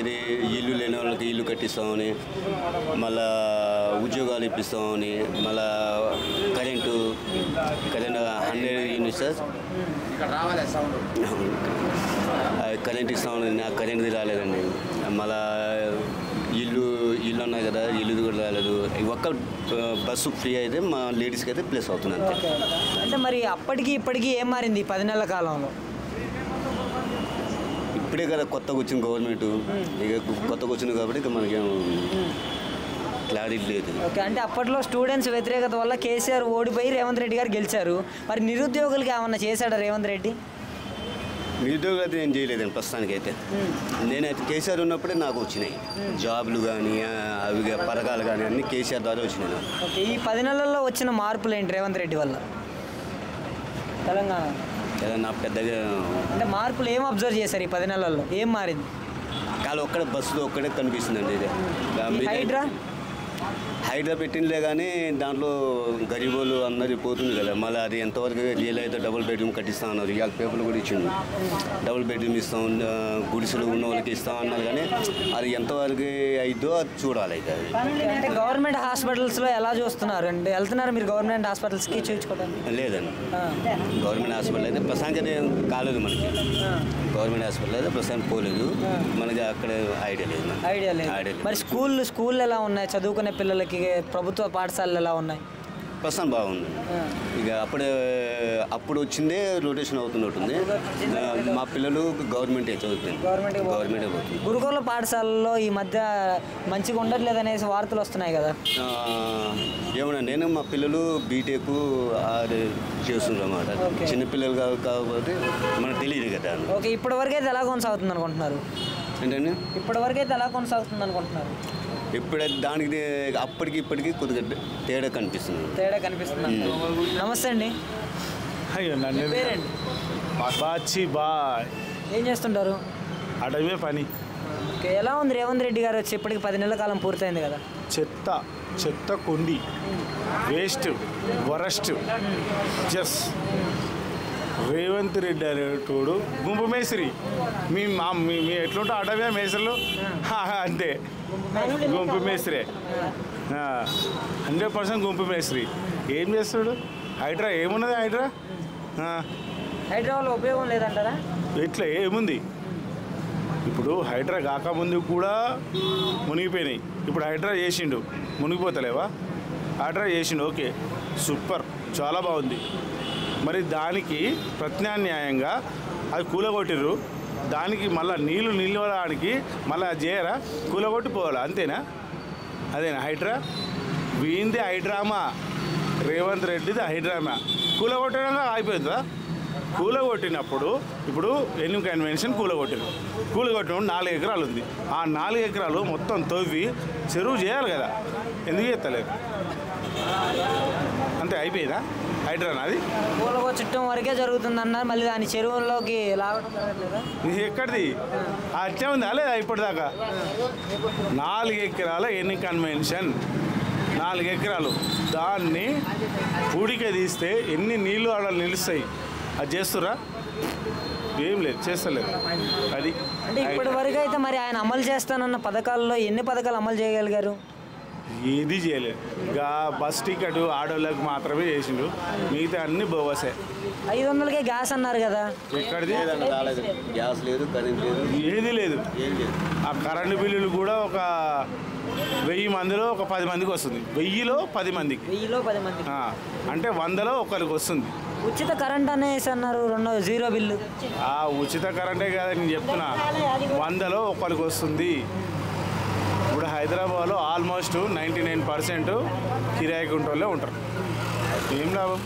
ఇది ఇల్లు లేని వాళ్ళకి ఇల్లు కట్టిస్తామని, మళ్ళా ఉద్యోగాలు ఇప్పిస్తామని, మళ్ళా కరెంటు 100 యూనిట్స్ కరెంట్ ఇస్తామని, నాకు కరెంట్ది రాలేదండి. మళ్ళా ఇల్లు ఉన్నాయి కదా, ఇల్లుది కూడా రాలేదు. ఒక్క బస్సు ఫ్రీ అయితే మా లేడీస్కి అయితే ప్లేస్ అవుతుంది అంతే. అంటే మరి అప్పటికి ఇప్పటికీ ఏం మారింది 10 నెలల కాలంలో? ఇప్పుడే కదా కొత్తగా వచ్చింది గవర్నమెంట్, ఇక కొత్తగా వచ్చింది కాబట్టి ఇక మనకేం క్లారిటీ లేదు. ఓకే, అంటే అప్పట్లో స్టూడెంట్స్ వ్యతిరేకత వల్ల కేసీఆర్ ఓడిపోయి రేవంత్ రెడ్డి గారు గెలిచారు. మరి నిరుద్యోగులకి ఏమన్నా చేశాడా రేవంత్ రెడ్డి? నిరుద్యోగులు అయితే ఏం చేయలేదండి ప్రస్తుతానికి అయితే. నేనైతే కేసీఆర్ ఉన్నప్పుడే నాకు వచ్చినాయి జాబులు కానీ అవి పథకాలు కానీ అన్నీ కేసీఆర్ ద్వారా వచ్చినాయి. ఓకే, ఈ 10 నెలల్లో వచ్చిన మార్పులు ఏంటి రేవంత్ రెడ్డి వల్ల తెలంగాణ? ఏదన్నా పెద్దగా అంటే మార్పులు ఏం అబ్జర్వ్ చేశారు ఈ 10 నెలల్లో? ఏం మారింది? కాలు ఒక్కడే బస్సులో ఒక్కడే కనిపిస్తుందండి. ఇది హైడ్రా హైడ్రా పెట్టిందిలే కానీ దాంట్లో గరీబోళ్ళు అందరి పోతుంది కదా, మళ్ళీ అది ఎంతవరకు రియల్ అయితే డబుల్ బెడ్రూమ్ కట్టిస్తాం అన్నారు. ఇవాళ పేపర్లు కూడా ఇచ్చిండు, డబుల్ బెడ్రూమ్ ఇస్తాం, గుడిసెలు ఉన్న వాళ్ళకి ఇస్తాం అన్నారు. కానీ అది ఎంతవరకు అయిద్దో అది చూడాలి. అయితే అంటే గవర్నమెంట్ హాస్పిటల్స్లో ఎలా చూస్తున్నారు అంటే వెళ్తున్నారు మీరు గవర్నమెంట్ హాస్పిటల్స్కి చూపించుకోవడానికి? లేదండి, గవర్నమెంట్ హాస్పిటల్ అయితే ప్రస్తుతానికి కాలేదు మనకి. గవర్నమెంట్ హాస్పిటల్ అయితే ప్రస్తుతానికి పోలేదు మనకి, అక్కడ ఐడియా లేదు. మరి స్కూల్ ఎలా ఉన్నాయి? చదువుకునే పిల్లలకి ప్రభుత్వ పాఠశాలలు ఎలా ఉన్నాయి? ప్రస్తుతం బాగుంది. ఇక అప్పుడు వచ్చిందే రొటేషన్ అవుతున్నట్టుంది. మా పిల్లలు గవర్నమెంటే చదువుతుంది, గవర్నమెంటే పోతుంది. గురుకుల పాఠశాలలో ఈ మధ్య మంచిగా ఉండట్లేదు అనేసి వార్తలు వస్తున్నాయి కదా. ఏమన్నా నేను మా పిల్లలు బీటెక్ అది చేస్తున్నారు అన్నమాట. చిన్నపిల్లలు కాబట్టి మనకు తెలియదు కదా. ఓకే, ఇప్పటి వరకు అయితే ఎలా కొనసాగుతుంది అనుకుంటున్నారు? ఏంటండి ఇప్పటి వరకు అయితే ఎలా కొనసాగుతుంది అనుకుంటున్నారు? ఇప్పుడైతే దానికి అప్పటికి ఇప్పటికి కొద్దిగా తేడా కనిపిస్తుంది. నమస్తే అండి. ఏం చేస్తుంటారు? అడవే పని. ఓకే, ఎలా ఉంది రేవంత్ రెడ్డి గారు వచ్చి ఇప్పటికి 10 నెలల కాలం పూర్తయింది కదా? చెత్త కొండి, waste, worst. Just Revanth Reddy అనేటోడు గుంపు మేస్త్రి. మీ ఎట్లుంటా అడవే మేస్త్రులు అంతే, గుంపు మేస్త్రే, 100% గుంపు మేస్త్రి. ఏం చేస్తాడు? హైడ్రా ఏమున్నది? హైడ్రా వల్ల ఉపయోగం లేదంటారా? ఇట్లా ఏముంది? ఇప్పుడు హైడ్రా కాకముందు కూడా మునిగిపోయినాయి, ఇప్పుడు హైడ్రా చేసిండు, మునిగిపోతలేవా? హైడ్రా చేసిండు, ఓకే సూపర్, చాలా బాగుంది. మరి దానికి ప్రత్యామ్నాయంగా అది కూలగొట్టిర్రు, దానికి మళ్ళీ నీళ్ళు నిలవడానికి మళ్ళీ చేయరా? కూలగొట్టి పోవాలా, అంతేనా? అదేనా హైడ్రా? వీంది హైడ్రామా, రేవంత్ రెడ్డిది హైడ్రామా. కూలగొట్టడంగా అయిపోతుందా? కూలగొట్టినప్పుడు ఇప్పుడు ఎన్ని కన్వెన్షన్ కూలగొట్టిరు, కూలగొట్టినప్పుడు 4 ఎకరాలు ఉంది. ఆ 4 ఎకరాలు మొత్తం తవ్వి చెరువు చేయాలి కదా, ఎందుకు చేస్తలేదు? అంతే అయిపోయిందా హైడ్రా? అది కూలగొట్టడం వరకే జరుగుతుంది అన్నారు, మళ్ళీ దాని చెరువుల్లోకి లాగడం జరగట్లేదా? ఇది ఎక్కడిది? అట్లే ఉంది లేదా ఇప్పటిదాకా? 4 ఎకరాల ఎన్ని కన్వెన్షన్, 4 ఎకరాలు, దాన్ని పూడిక తీస్తే ఎన్ని నీళ్ళు ఆడ నిలుస్తాయి? అది చేస్తురా? ఏం లేదు, చేస్తలేదు. అది అంటే ఇప్పటి వరకు అయితే మరి ఆయన అమలు చేస్తానన్న పథకాల్లో ఎన్ని పథకాలు అమలు చేయగలిగారు? ఏది చేయలేదు. ఇక బస్ టికెట్ ఆడోళ్ళకి మాత్రమే చేసిండు, మిగతా అన్ని బోవసే. 500కే గ్యాస్ అన్నారు కదా, ఎక్కడిది? గ్యాస్ లేదు, కరెంట్ లేదు, ఏది లేదు. ఆ కరెంటు బిల్లులు కూడా ఒక 1000 మందిలో ఒక 10 మందికి వస్తుంది. 1000లో 10 మందికి, అంటే 100లో ఒకరికి వస్తుంది. ఉచిత కరెంట్ అనేసి అన్నారు, 0 బిల్లు. ఆ ఉచిత కరెంటే కదా నేను చెప్తున్నా, 100లో ఒకరికి వస్తుంది. ఇప్పుడు హైదరాబాద్లో ఆల్మోస్ట్ 99% కిరాయికి ఉంటోళ్ళే ఉంటారు. ఏం లాభం?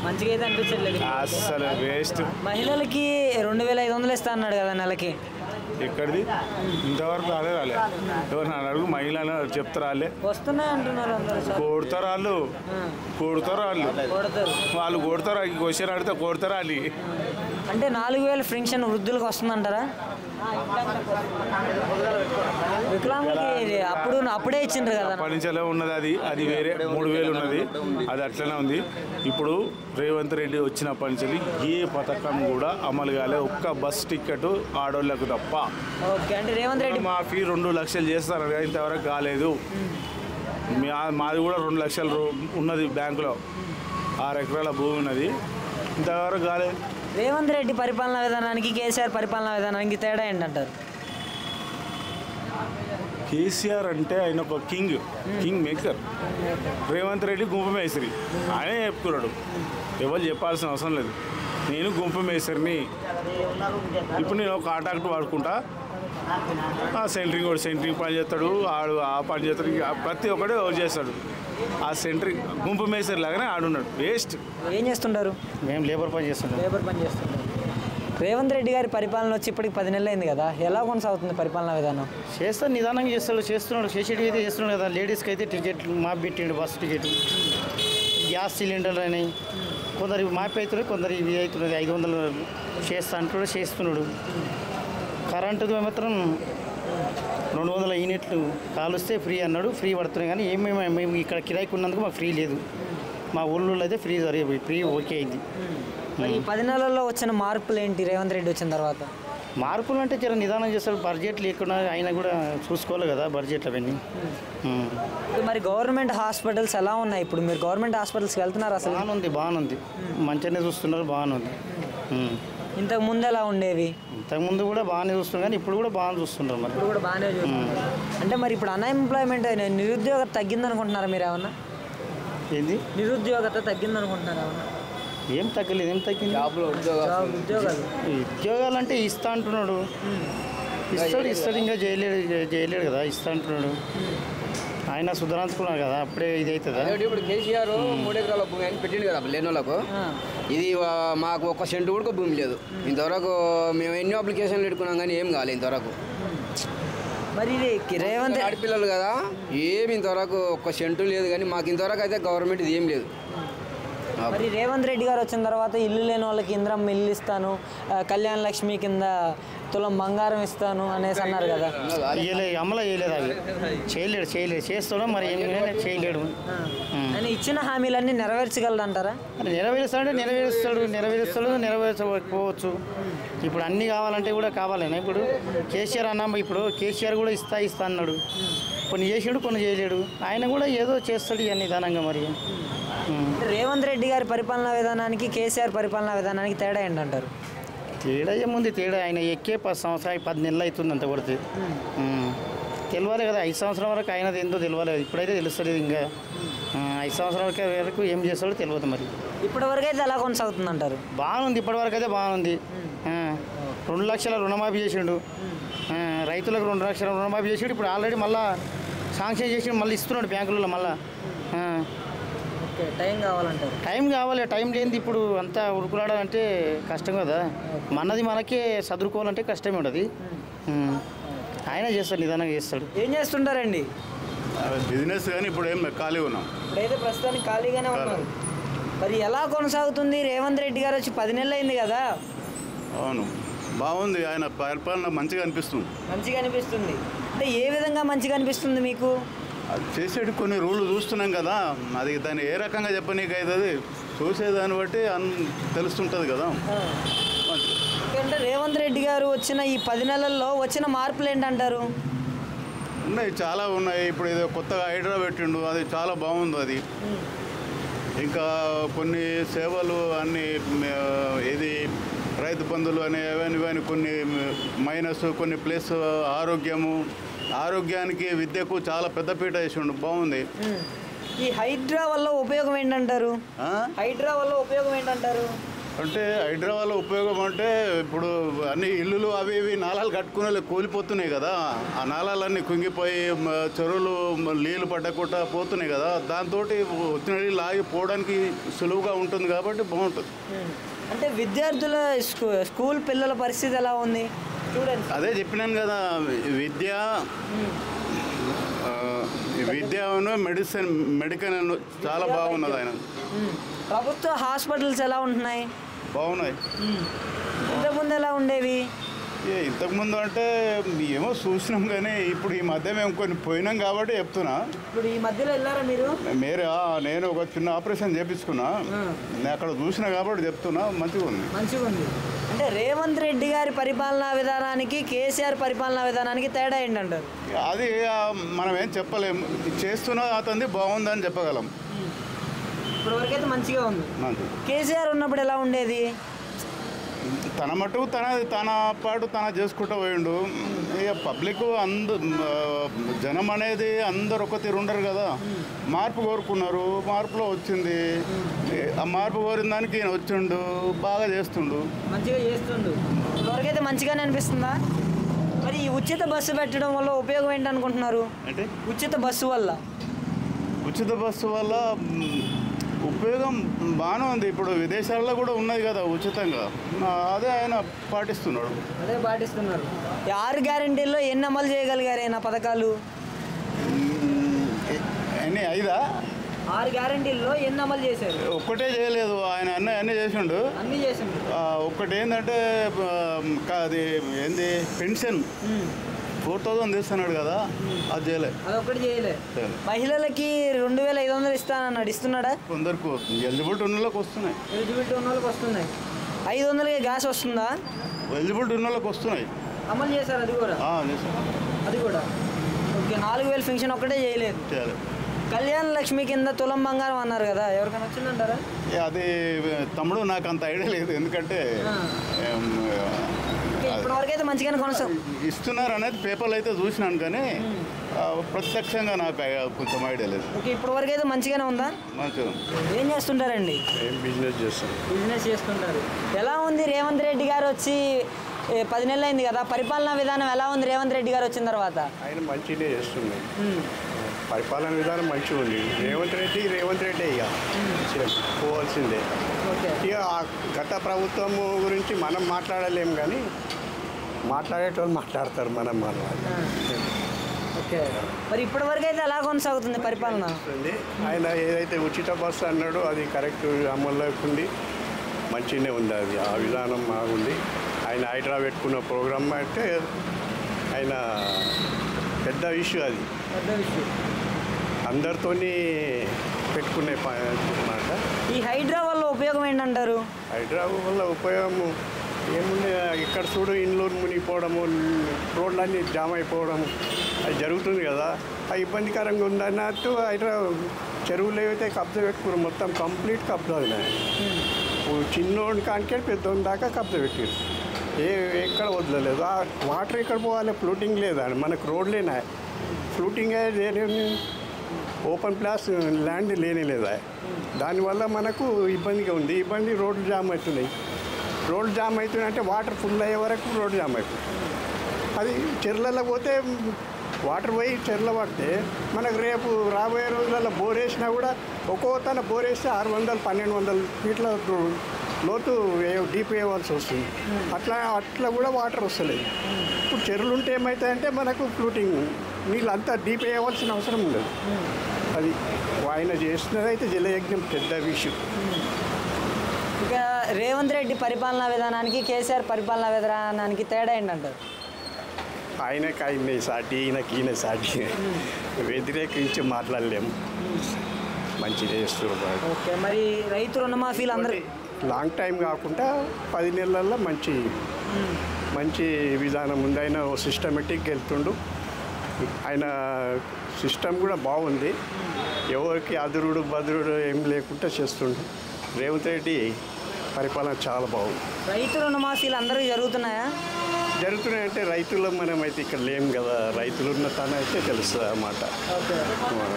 మంచిగా అయితే అనిపించట్లేదు అస్సలు, వేస్ట్. మహిళలకి 2500 ఇస్తా అన్నాడు కదా నెలకి. ఎక్కడిది? ఇంతవరకు రాలే. ఎవరు నా అడుగు మహిళలు చెప్తారు, వాళ్ళే వస్తున్నాయి అంటున్నారు అందరూ. కొడతారు వాళ్ళు, వాళ్ళు కొడతారు. క్వశ్చన్ అడిగితే కొడతారు వాళ్ళు. అంటే 4000 పెన్షన్ వృద్ధులకు వస్తుందంటారా? వికలాంగులకి అప్పుడే ఇచ్చిండ్రు కదా. పనిచేలే ఉన్నది, అది వేరే 3000 ఉన్నది, అది అట్లనే ఉంది. ఇప్పుడు రేవంత్ రెడ్డి వచ్చిన పనిచేలి ఏ పథకం కూడా అమలు కాలే, ఒక్క బస్ టికెట్ ఆడోళ్ళకు తప్ప. ఓకే, అంటే రేవంత్ రెడ్డి మాఫీ 2 లక్షలు చేస్తారు, ఇంతవరకు కాలేదు. మాది కూడా 2 లక్షలు ఉన్నది బ్యాంకులో, 6 ఎకరాల భూమి ఉన్నది, ఇంతవరకు కాలేదు. రేవంత్ రెడ్డి పరిపాలనా విధానానికి కేసీఆర్ పరిపాలనా విధానానికి తేడా ఏంటంటారు? కేసీఆర్ అంటే ఆయన ఒక కింగ్ మేకర్, రేవంత్ రెడ్డి గుంపు మేస్త్రి. ఆయనే చెప్పుకున్నాడు, ఎవరు చెప్పాల్సిన అవసరం లేదు. నేను గుంపు మేస్త్రిని, ఇప్పుడు నేను ఒక కాంట్రాక్ట్ వాడుకుంటా, సెంట్రింగ్ పని చేస్తాడు, ఆడు ఆ పని చేస్తాడు, ప్రతి ఒక్కడే చేస్తాడు. ఆ సెంట్రింగ్ గుంపు మేస్త్రి లాగానే ఆడున్నాడు, వేస్ట్. ఏం చేస్తుంటారు? మేము లేబర్ పని చేస్తుంటాం. రేవంత్ రెడ్డి గారి పరిపాలన వచ్చి ఇప్పటికి 10 నెలలు అయింది కదా, ఎలా కొనసాగుతుంది పరిపాలన విధానం? చేస్తాడు, నిదానంగా చేస్తున్నాడు, చేసేటివి అయితే చేస్తున్నాడు కదా. లేడీస్కి అయితే టికెట్ మాపు పెట్టిండు, బస్సు టికెట్, గ్యాస్ సిలిండర్లు అయినాయి, కొందరు మాపు అవుతున్నాయి, కొందరు ఇవి అవుతున్నది. 500 చేస్తా అంటున్నాడు, చేస్తున్నాడు. కరెంటుది మాత్రం 200 యూనిట్లు కాలుస్తే ఫ్రీ అన్నాడు. ఫ్రీ పడుతున్నాయి కానీ మేము ఇక్కడ కిరాయికి ఉన్నందుకు మాకు ఫ్రీ లేదు. మా ఊళ్ళో అయితే ఫ్రీ ఓకే అయింది. మరి ఈ 10 నెలల్లో వచ్చిన మార్పులు ఏంటి రేవంత్ రెడ్డి వచ్చిన తర్వాత? మార్పులు అంటే చాలా నిదానం చేస్తారు. బడ్జెట్ లేకుండా ఆయన కూడా చూసుకోవాలి కదా బడ్జెట్ అవన్నీ. మరి గవర్నమెంట్ హాస్పిటల్స్ ఎలా ఉన్నాయి ఇప్పుడు? మీరు గవర్నమెంట్ హాస్పిటల్స్కి వెళ్తున్నారు? అసలు బాగుంది మంచిగానే చూస్తున్నారు, బాగానే. ఇంతకు ముందు ఎలా ఉండేవి? ఇంతకుముందు కూడా బాగానే చూస్తున్నారు కానీ ఇప్పుడు కూడా బాగా చూస్తున్నారు. మరి ఇప్పుడు కూడా బాగానే చూస్తున్నారు. అంటే మరి ఇప్పుడు అన్ఎంప్లాయ్మెంట్ నిరుద్యోగత తగ్గిందనుకుంటున్నారా మీరు ఏమన్నా? ఏంది నిరుద్యోగత తగ్గిందనుకుంటున్నారా ఏమన్నా? ఏం తగ్గలేదు. ఏం తగ్గింది? ఉద్యోగాలు అంటే ఇస్తా అంటున్నాడు. ఇస్తాడు ఇంకా చేయలేడు కదా. ఇస్తా అంటున్నాడు. ఆయన సుధరాంచుకున్నారు కదా, అప్పుడే ఇది అవుతుందా? ఇప్పుడు కేసీఆర్ 3 ఎకరాల భూమి అని పెట్టిండు కదా లేని వాళ్ళకు. ఇది మాకు 1 సెంటు కూడా భూమి లేదు ఇంతవరకు. మేము ఎన్నో అప్లికేషన్లు పెట్టుకున్నాం కానీ ఏం కాలేదు ఇంతవరకు. మరి రేవంత్ ఆడపిల్లలు కదా, ఏమి ఇంతవరకు 1 సెంటు లేదు కానీ మాకు ఇంతవరకు అయితే గవర్నమెంట్ ఇది ఏం లేదు. మరి రేవంత్ రెడ్డి గారు వచ్చిన తర్వాత ఇల్లు లేని వాళ్ళకి ఇంద్రం ఇల్లు ఇస్తాను, కళ్యాణ లక్ష్మి కింద తులం బంగారం ఇస్తాను అనేసి అన్నారు కదా. అమలు చేయలేదు. అవి చేయలేడు. చేస్తాడు మరి చేయలేడు. ఆయన ఇచ్చిన హామీలన్నీ నెరవేర్చగలడు అంటారా? నెరవేరుస్తాడు నెరవేర్చకపోవచ్చు. ఇప్పుడు అన్నీ కావాలంటే కూడా కావాలన్నా. ఇప్పుడు కేసీఆర్ అన్నా, ఇప్పుడు కేసీఆర్ కూడా ఇస్తా అన్నాడు. కొన్ని చేసాడు, కొన్ని చేయలేడు. ఆయన కూడా ఏదో చేస్తాడు ఇక నిదానంగా. మరి రేవంత్ రెడ్డి గారి పరిపాలనా విధానానికి కేసీఆర్ పరిపాలనా విధానానికి తేడా ఏంటంటారు? తేడా ఏముంది? తేడా ఆయన ఎక్కే 10 సంవత్సరాలు 10 నెలలు అవుతుంది అంత కొడితే. తెలియాలి కదా 5 సంవత్సరాల వరకు ఆయనది ఏందో తెలియాలి. ఇప్పుడైతే తెలుస్తుంది. ఇంకా 5 సంవత్సరాల వరకు ఏం చేస్తాడో తెలియదు. మరి ఇప్పటివరకు అయితే ఎలా కొనసాగుతుంది అంటారు? బాగుంది. ఇప్పటివరకు అయితే బాగుంది. 2 లక్షల రుణమాఫీ చేసిండు. రైతులకు 2 లక్షల రుణమాఫీ చేసాడు. ఇప్పుడు ఆల్రెడీ మళ్ళీ శాంక్షన్ చేసి మళ్ళీ ఇస్తున్నాడు బ్యాంకులలో మళ్ళీ. టైం కావాలంటారు? టైం కావాలి. టైం లేనిది ఇప్పుడు అంతా ఉరుకులాడాలంటే కష్టం కదా. మనది మనకే చదువుకోవాలంటే కష్టమే ఉండదు. ఆయన చేస్తాడు, నిదానంగా చేస్తాడు. ఏం చేస్తుంటారండి? బిజినెస్ కానీ ఇప్పుడు ఏం ఖాళీ ఉన్నాం. ఇప్పుడైతే ప్రస్తుతానికి ఖాళీగానే ఉన్నారు. మరి ఎలా కొనసాగుతుంది? రేవంత్ రెడ్డి గారు వచ్చి 10 నెలలు అయింది కదా. అవును, బాగుంది. ఆయన పరిపాలన మంచిగా అనిపిస్తుంది. అంటే ఏ విధంగా మంచిగా అనిపిస్తుంది మీకు? అది చేసేటి కొన్ని రూళ్ళు చూస్తున్నాం కదా, అది దాన్ని ఏ రకంగా చెప్పనీకి అవుతుంది చూసేదాన్ని బట్టి తెలుస్తుంటుంది కదా. అంటే రేవంత్ రెడ్డి గారు వచ్చిన ఈ 10 నెలల్లో వచ్చిన మార్పులు ఏంటంటారు? ఉన్నాయి, చాలా ఉన్నాయి. ఇప్పుడు ఏదో కొత్తగా హైడ్రా పెట్టిండు, అది చాలా బాగుంది. అది ఇంకా కొన్ని సేవలు అన్నీ ఏది రైతు బంధువులు అని ఇవన్నీ కొన్ని మైనస్, కొన్ని ప్లస్ ఆరోగ్యానికి విద్యకు చాలా పెద్దపీట వేసిండు. బాగుంది. ఈ హైడ్రా వల్ల ఉపయోగం ఏంటంటారు? అంటే హైడ్రా వల్ల ఉపయోగం అంటే ఇప్పుడు అన్ని ఇల్లులు అవి ఇవి నాలాలు కట్టుకునే కూలిపోతున్నాయి కదా. ఆ నాలాలన్నీ కుంగిపోయి చెరువులు నీళ్ళు పట్టకుండా పోతున్నాయి కదా. దాంతో వచ్చిన నీళ్ళు లాగి పోవడానికి సులువుగా ఉంటుంది కాబట్టి బాగుంటుంది. అంటే విద్యార్థుల స్కూల్ పిల్లల పరిస్థితి ఎలా ఉంది చూడండి. అదే చెప్పినాను కదా, విద్యను మెడికల్ చాలా బాగున్నది. ఆయన ప్రభుత్వ హాస్పిటల్స్ ఎలా ఉంటున్నాయి? బాగున్నాయి. ఇంతకుముందు ఎలా ఉండేవి? ఇంతకుముందు అంటే ఏమో చూసినాం కానీ ఇప్పుడు ఈ మధ్య మేము కొన్ని పోయినాం కాబట్టి చెప్తున్నా. ఇప్పుడు ఈ మధ్యలో వెళ్ళారా మీరు? నేను ఒక చిన్న ఆపరేషన్ చేయించుకున్నా, నేను అక్కడ చూసినా కాబట్టి చెప్తున్నా. మంచిగా ఉంది. అంటే రేవంత్ రెడ్డి గారి పరిపాలనా విధానానికి కేసీఆర్ పరిపాలనా విధానానికి తేడా ఏంటంటారు? అది మనం ఏం చెప్పలేము. చేస్తున్నా అతనిది బాగుందని చెప్పగలం. ఇప్పటివరకు అయితే మంచిగా ఉంది. కేసీఆర్ ఉన్నప్పుడు ఎలా ఉండేది? తన మటుకు తన పాటు తన చేసుకుంటూ పోయిండు. ఇక పబ్లిక్ జనం అనేది అందరు ఒక తీరు ఉండరు కదా. మార్పు కోరుకున్నారు, మార్పులో వచ్చింది. ఆ మార్పు కోరిన దానికి ఈయన వచ్చిండు, బాగా మంచిగా చేస్తుండు. ఇప్పటివరకైతే మంచిగానే అనిపిస్తుందా? మరి ఈ ఉచిత బస్సు పెట్టడం వల్ల ఉపయోగం ఏంటనుకుంటున్నారు? అంటే ఉచిత బస్సు వల్ల ఉపయోగం బాగానే ఉంది. ఇప్పుడు విదేశాల్లో కూడా ఉన్నది కదా ఉచితంగా, అదే ఆయన పాటిస్తున్నారు. 6 గ్యారెంటీల్లో ఎన్ని అమలు చేయగలిగారు ఆయన పథకాలు? అన్నీ 5 6 గ్యారెంటీల్లో ఎన్ని అమలు చేశారు? ఒక్కటే చేయలేదు ఆయన, అన్నీ చేసిండు. ఒక్కటి ఏంటంటే అది ఏంది పెన్షన్ 4000 తెస్తున్నాడు కదా, అది చేయలే. అదొక్కటి చేయలే. మహిళలకి 2500 ఇస్తానన్నాడు, ఇస్తున్నాడా? కొందరికి ఎలిజిబిలిటీ ఉన్న వాళ్ళకి వస్తున్నాయి. ఎలిజిబిలిటీ ఉన్న వాళ్ళకి వస్తున్నాయి. 500కే గ్యాస్ వస్తుందా? ఎలిజిబిలిటీ ఉన్న వాళ్ళకి వస్తున్నాయి. అమలు చేశారు అది కూడా? అది కూడా ఓకే. 4000 పెన్షన్ ఒక్కటే చేయలేదు. కళ్యాణ లక్ష్మి కింద తులం బంగారం అన్నారు కదా, ఎవరికైనా వచ్చిందంటారా? అది తమ్ముడు నాకు అంత ఐడియా లేదు, ఎందుకంటే ఇప్పటివరకు అయితే మంచిగానే ఇస్తున్నారు అనేది పేపర్లు అయితే చూసినాను, కానీ ప్రత్యక్షంగా నాకు కొంచెం ఐడియా లేదు. ఓకే, ఇప్పటివరకు అయితే మంచిగానే ఉందా? మంచిగా. ఏం చేస్తుంటారండి? బిజినెస్ చేస్తాను. బిజినెస్ చేస్తుంటారు. ఎలా ఉంది రేవంత్ రెడ్డి గారు వచ్చి 10 నెలలు అయింది కదా, పరిపాలనా విధానం ఎలా ఉంది రేవంత్ రెడ్డి గారు వచ్చిన తర్వాత? ఆయన మంచిగా చేస్తున్నాయి, పరిపాలన విధానం మంచిగా ఉంది. రేవంత్ రెడ్డి ఇక పోవాల్సిందే. ఇక గత ప్రభుత్వం గురించి మనం మాట్లాడలేము, కానీ మాట్లాడేటోళ్ళు మాట్లాడతారు, మనం మాట్లాడాలి. ఓకే, మరి ఇప్పటివరకు అయితే ఎలా కొనసాగుతుంది పరిపాలన? ఆయన ఏదైతే ఉచిత బస్సు అన్నాడో అది కరెక్ట్ అమల్లోకి ఉంది, మంచిగానే ఉంది. అది ఆ విధానం బాగుంది. ఆయన హైడ్రా పెట్టుకున్న ప్రోగ్రామ్ అంటే ఆయన పెద్ద ఇష్యూ, అది అందరితోని పెట్టుకునే మాట. ఈ హైడ్రా వల్ల ఉపయోగం ఏంటంటారు? హైడ్రా వల్ల ఉపయోగం ఏముంది, ఇక్కడ చూడు ఇండ్లు మునిగిపోవడము, రోడ్లన్నీ జామ్ అయిపోవడము అది జరుగుతుంది కదా, అది ఇబ్బందికరంగా ఉందన్నట్టు హైడ్రా చెరువులు ఏవైతే కబ్జా పెట్టుకున్నారు మొత్తం కంప్లీట్ కబ్జా ఉన్నాయి. చిన్నోడి కానికే పెద్దోడి దాకా కబ్జా పెట్టారు, ఎక్కడ వదలలేదు. ఆ వాటర్ ఎక్కడ పోవాలి, ఫ్లూటింగ్ లేదా మనకు రోడ్లేనా, ఫ్లూటింగ్ ఓపెన్ ప్లాస్ ల్యాండ్ లేనే లేదా, దానివల్ల మనకు ఇబ్బందిగా ఉంది. రోడ్లు జామ్ అవుతున్నాయి. రోడ్లు జామ్ అవుతున్నాయి అంటే వాటర్ ఫుల్ అయ్యే వరకు రోడ్డు జామ్ అయిపోతుంది. అది చెర్లలో పోతే వాటర్ పోయి చెర్ల పడితే మనకు రేపు రాబోయే రోజులలో బోర్ వేసినా కూడా ఒక్కో తన బోర్ వేస్తే 600-1200 ఫీట్ల లోతు డీప్ వేయవలసి వస్తుంది. అట్లా కూడా వాటర్ వస్తలేదు. ఇప్పుడు చెరువులు ఉంటే ఏమవుతాయంటే మనకు ఫ్లూటింగ్ నీళ్ళు అంతా డీప్ వేయవలసిన అవసరం ఉండదు. అది ఆయన చేస్తున్నదైతే జలయజ్ఞం పెద్ద విషయం. ఇక రేవంత్ రెడ్డి పరిపాలనా విధానానికి కేసీఆర్ పరిపాలనా విధానానికి తేడా ఏంటంటారు? ఆయనే సాటి, ఈయన సాటి, వ్యతిరేకించి మాట్లాడలేము, మంచిగా చేస్తున్నారు. ఓకే, మరి రైతు రుణమాఫీలు అందరూ లాంగ్ టైం కాకుండా 10 నెలల్లో మంచి విధానం ఉంది. ఆయన సిస్టమేటిక్గా వెళ్తుండు, ఆయన సిస్టమ్ కూడా బాగుంది. ఎవరికి అదురుడు బదురుడు ఏం లేకుండా చేస్తుండు. రేవంత్ రెడ్డి పరిపాలన చాలా బాగుంది. రైతు రుణమాఫీలు అందరికీ జరుగుతున్నాయా? జరుగుతున్నాయంటే రైతులు మనమైతే ఇక్కడ లేము కదా, రైతులు ఉన్న తన అయితే తెలుస్తుంది అన్నమాట.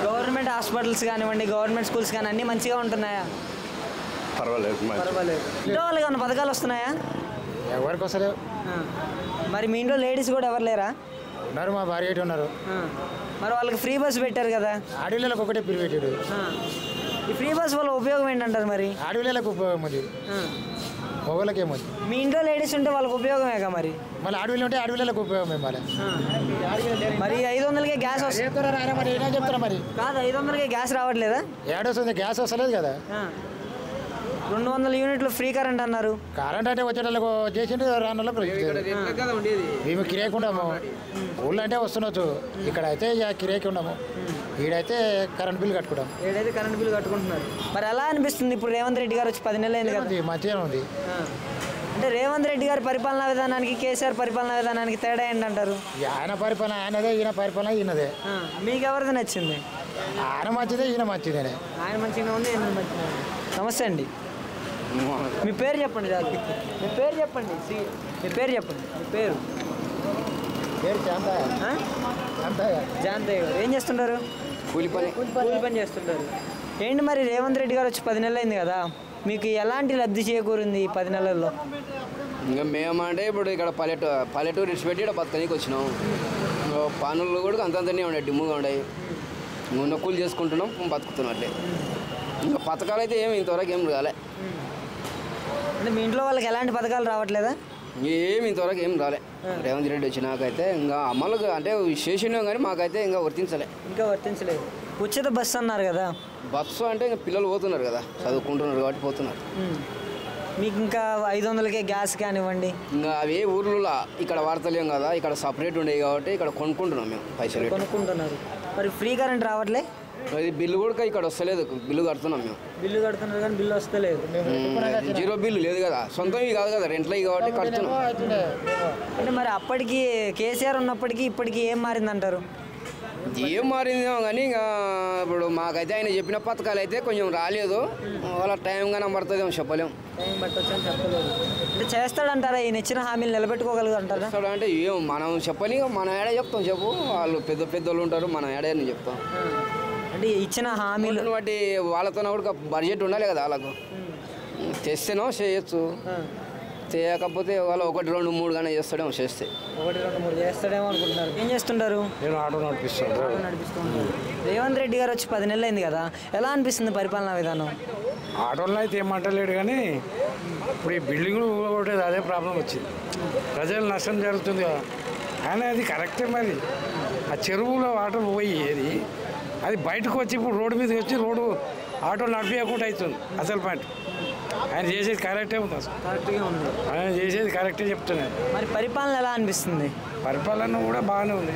గవర్నమెంట్ హాస్పిటల్స్ కానివ్వండి, గవర్నమెంట్ స్కూల్స్ కానీ అన్నీ మంచిగా ఉంటున్నాయా? పర్వాలేదు. ఇంట్లో వాళ్ళకి ఏమైనా పథకాలు వస్తున్నాయా? ఎవరికి వస్తలేవు. మరి మీ ఇంట్లో లేడీస్ కూడా ఎవరు లేరా? ఉన్నారు, మా భార్య అయితే ఉన్నారు. మరి వాళ్ళకి ఫ్రీ బస్ పెట్టారు కదా? ఆడపిల్లలకు ఒకటే ఫ్రీ పెట్టాడు. ఈ ఫ్రీ బస్ వల్ల ఉపయోగం ఏంటంటారు? మరి ఆడపిల్లలకు ఉపయోగం ఉంది, మొగలకి ఏముంది. మీ ఇంట్లో లేడీస్ ఉంటే వాళ్ళకి ఉపయోగమేగా, మరి మళ్ళీ ఆడపిల్లలు ఉంటే ఆడపిల్లలకు ఉపయోగమే. మరి 500కే గ్యాస్ వస్తుంది మరి ఏమైనా చెప్తారా? మరి కాదు, 500కే గ్యాస్ రావట్లేదా? ఏడొస్తుంది, గ్యాస్ వస్తలేదు కదా. 200 యూనిట్లు ఫ్రీ కరెంట్ అన్నారు. కరెంట్ అంటే వచ్చేటోళ్ళకు చేసిండు, రానోళ్ళకు మేము కిరాయికి ఉండము. ఊళ్ళో అంటే వస్తుండొచ్చు, ఇక్కడ అయితే కిరాయికి ఉండము. ఈడైతే కరెంట్ బిల్ కట్టుకుంటాం. ఈడైతే కరెంట్ బిల్ కట్టుకుంటున్నారు. మరి ఎలా అనిపిస్తుంది ఇప్పుడు రేవంత్ రెడ్డి గారు వచ్చి 10 నెలలు అయింది కదా? మంచిగా ఉంది. అంటే రేవంత్ రెడ్డి గారి పరిపాలనా విధానానికి కేసీఆర్ పరిపాలనా విధానానికి తేడా ఏంటంటారు? ఆయన పరిపాలన ఆయనదే, ఈయన పరిపాలన ఈయనదే. మీకు ఎవరిది నచ్చింది? ఆయన మంచిదే, ఈయన మంచిదేనే. ఆయన మంచిగా ఉంది, ఈయన మంచిగా. నమస్తే అండి, మీ పేరు చెప్పండి. మీ పేరు చెప్పండి. మీ పేరు చెప్పండి. మీ పేరు జాంతయ్య గారు. ఏం చేస్తుంటారు? కూలి పని చేస్తుంటారు. ఏంటి మరి రేవంత్ రెడ్డి గారు వచ్చి 10 నెలలు అయింది కదా, మీకు ఎలాంటి లబ్ధి చేకూరింది ఈ 10 నెలల్లో? ఇంకా మేమంటే ఇప్పుడు ఇక్కడ పల్లెటూరు ఇచ్చిపెట్టి ఇక్కడ బతకనికి వచ్చినాం. పనులు కూడా అంతంతనే ఉన్నాయి, డిమ్ముగా ఉన్నాయి. ఉన్న కూలి చేసుకుంటున్నాం, బతుకుతున్నట్లే. ఇంకా పథకాలు అయితే ఇంతవరకు ఏం రాలే. అంటే మీ ఇంట్లో వాళ్ళకి ఎలాంటి పథకాలు రావట్లేదా? ఇంతవరకు ఏం రాలే. రేవంత్ రెడ్డి వచ్చినాకైతే ఇంకా అమలు అంటే చేసినాం, కానీ మాకైతే ఇంకా వర్తించలేదు. ఉచిత బస్సు అన్నారు కదా? బస్సు అంటే ఇంకా పిల్లలు పోతున్నారు కదా, చదువుకుంటున్నారు కాబట్టి పోతున్నారు. మీకు ఇంకా 500కే గ్యాస్ కానివ్వండి. ఇంకా అవి ఊర్లలో ఇక్కడ వాడతలేం కదా, ఇక్కడ సపరేట్ ఉండేవి కాబట్టి ఇక్కడ కొనుక్కుంటున్నాం మేము పైసలు కొనుక్కుంటున్నారు. మరి ఫ్రీ కరెంట్ రావట్లే? అది బిల్లు కూడా ఇక్కడ వస్తలేదు, బిల్లు కడుతున్నాం మేము. బిల్లు కడుతున్నారు కానీ బిల్లు వస్తలేదు. జీరో బిల్లు లేదు కదా, సొంతం కాదు కదా, రెంట్లో కాబట్టి కడుతున్నాం. అంటే మరి అప్పటికి కేసీఆర్ ఉన్నప్పటికీ ఇప్పటికి ఏం మారిందంటారు? ఏం మారిందేమో కానీ ఇంకా ఇప్పుడు మాకైతే ఆయన చెప్పిన పథకాలు అయితే కొంచెం రాలేదు, వాళ్ళ టైం కానీ పడుతుందేమో చెప్పలేము. టైం పట్టొచ్చు అని చెప్పలేదు. అంటే చేస్తాడంటారా? ఈయన ఇచ్చిన హామీలు నిలబెట్టుకోగలుగుతారా? అంటే ఏం మనం చెప్పని మనం ఏడా చెప్తాం చెప్పు, వాళ్ళు పెద్దోళ్ళు ఉంటారు, మనం ఏడాని చెప్తాం. అంటే ఇచ్చిన హామీలు బట్టి వాళ్ళతో కూడా బడ్జెట్ ఉండాలి కదా, వాళ్ళకు తెస్తేనో చేయొచ్చు, చేయకపోతే వాళ్ళు 1, 2, 3 గానే చేస్తాడేమో. చేస్తే 1, 2, 3 చేస్తాడేమో అనుకుంటున్నారు. ఏం చేస్తుంటారు? నేను ఆటో నడిపిస్తాను. రేవంత్ రెడ్డి గారు వచ్చి 10 నెలలు అయింది కదా, ఎలా అనిపిస్తుంది పరిపాలనా విధానం? ఆటోలో అయితే ఏమంటలేడు కానీ ఇప్పుడు ఈ బిల్డింగ్లు కొట్టేది అదే ప్రాబ్లం వచ్చింది, ప్రజలు నష్టం జరుగుతుంది కదా. ఆయన అది కరెక్టే. మరి ఆ చెరువులో ఆటోలు పోయి ఏది అది బయటకు వచ్చి ఇప్పుడు రోడ్డు మీదకి వచ్చి రోడ్డు ఆటోలు నడిపించకుండా అవుతుంది. అసలు పాయింట్ ఆయన చేసేది కరెక్టే ఉంది. అసలు కరెక్ట్గా ఉంది, ఆయన చేసేది కరెక్టే చెప్తున్నాను. మరి పరిపాలన ఎలా అనిపిస్తుంది? పరిపాలన కూడా బాగానే ఉంది.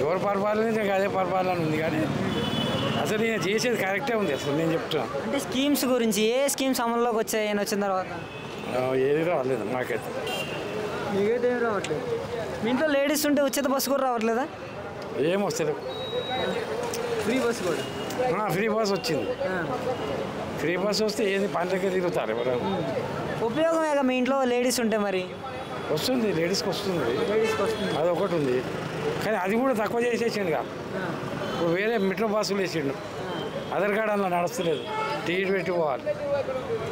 ఎవరు పరిపాలన అదే పరిపాలన ఉంది కానీ అసలు నేను చేసేది కరెక్టే ఉంది. అసలు నేను చెప్తున్నాను. అంటే స్కీమ్స్ గురించి ఏ స్కీమ్స్ అమల్లోకి వచ్చాయి ఆయన వచ్చిన తర్వాత? ఏది రాలేదు మాకైతే. మీకైతే ఏం రావట్లేదు. మీ ఇంట్లో లేడీస్ ఉంటే ఉచిత బస్సు కూడా రావట్లేదా? ఏం వస్తుంది, ఫ్రీ బస్సు కూడా. ఫ్రీ బస్ వచ్చింది. ఫ్రీ బస్ వస్తే ఏది పంటకే తిరుగుతారు ఎవరు. ఉపయోగమేగా మీ ఇంట్లో లేడీస్ ఉంటే. మరి వస్తుంది, లేడీస్కి వస్తుంది, అది ఒకటి ఉంది. కానీ అది కూడా తక్కువ చేసేసిండు కదా. ఇప్పుడు వేరే మెట్రో బస్సులు వేసిండు, ఆధార్ కార్డు అలా నడుస్తలేదు, టికెట్ పెట్టి పోవాలి.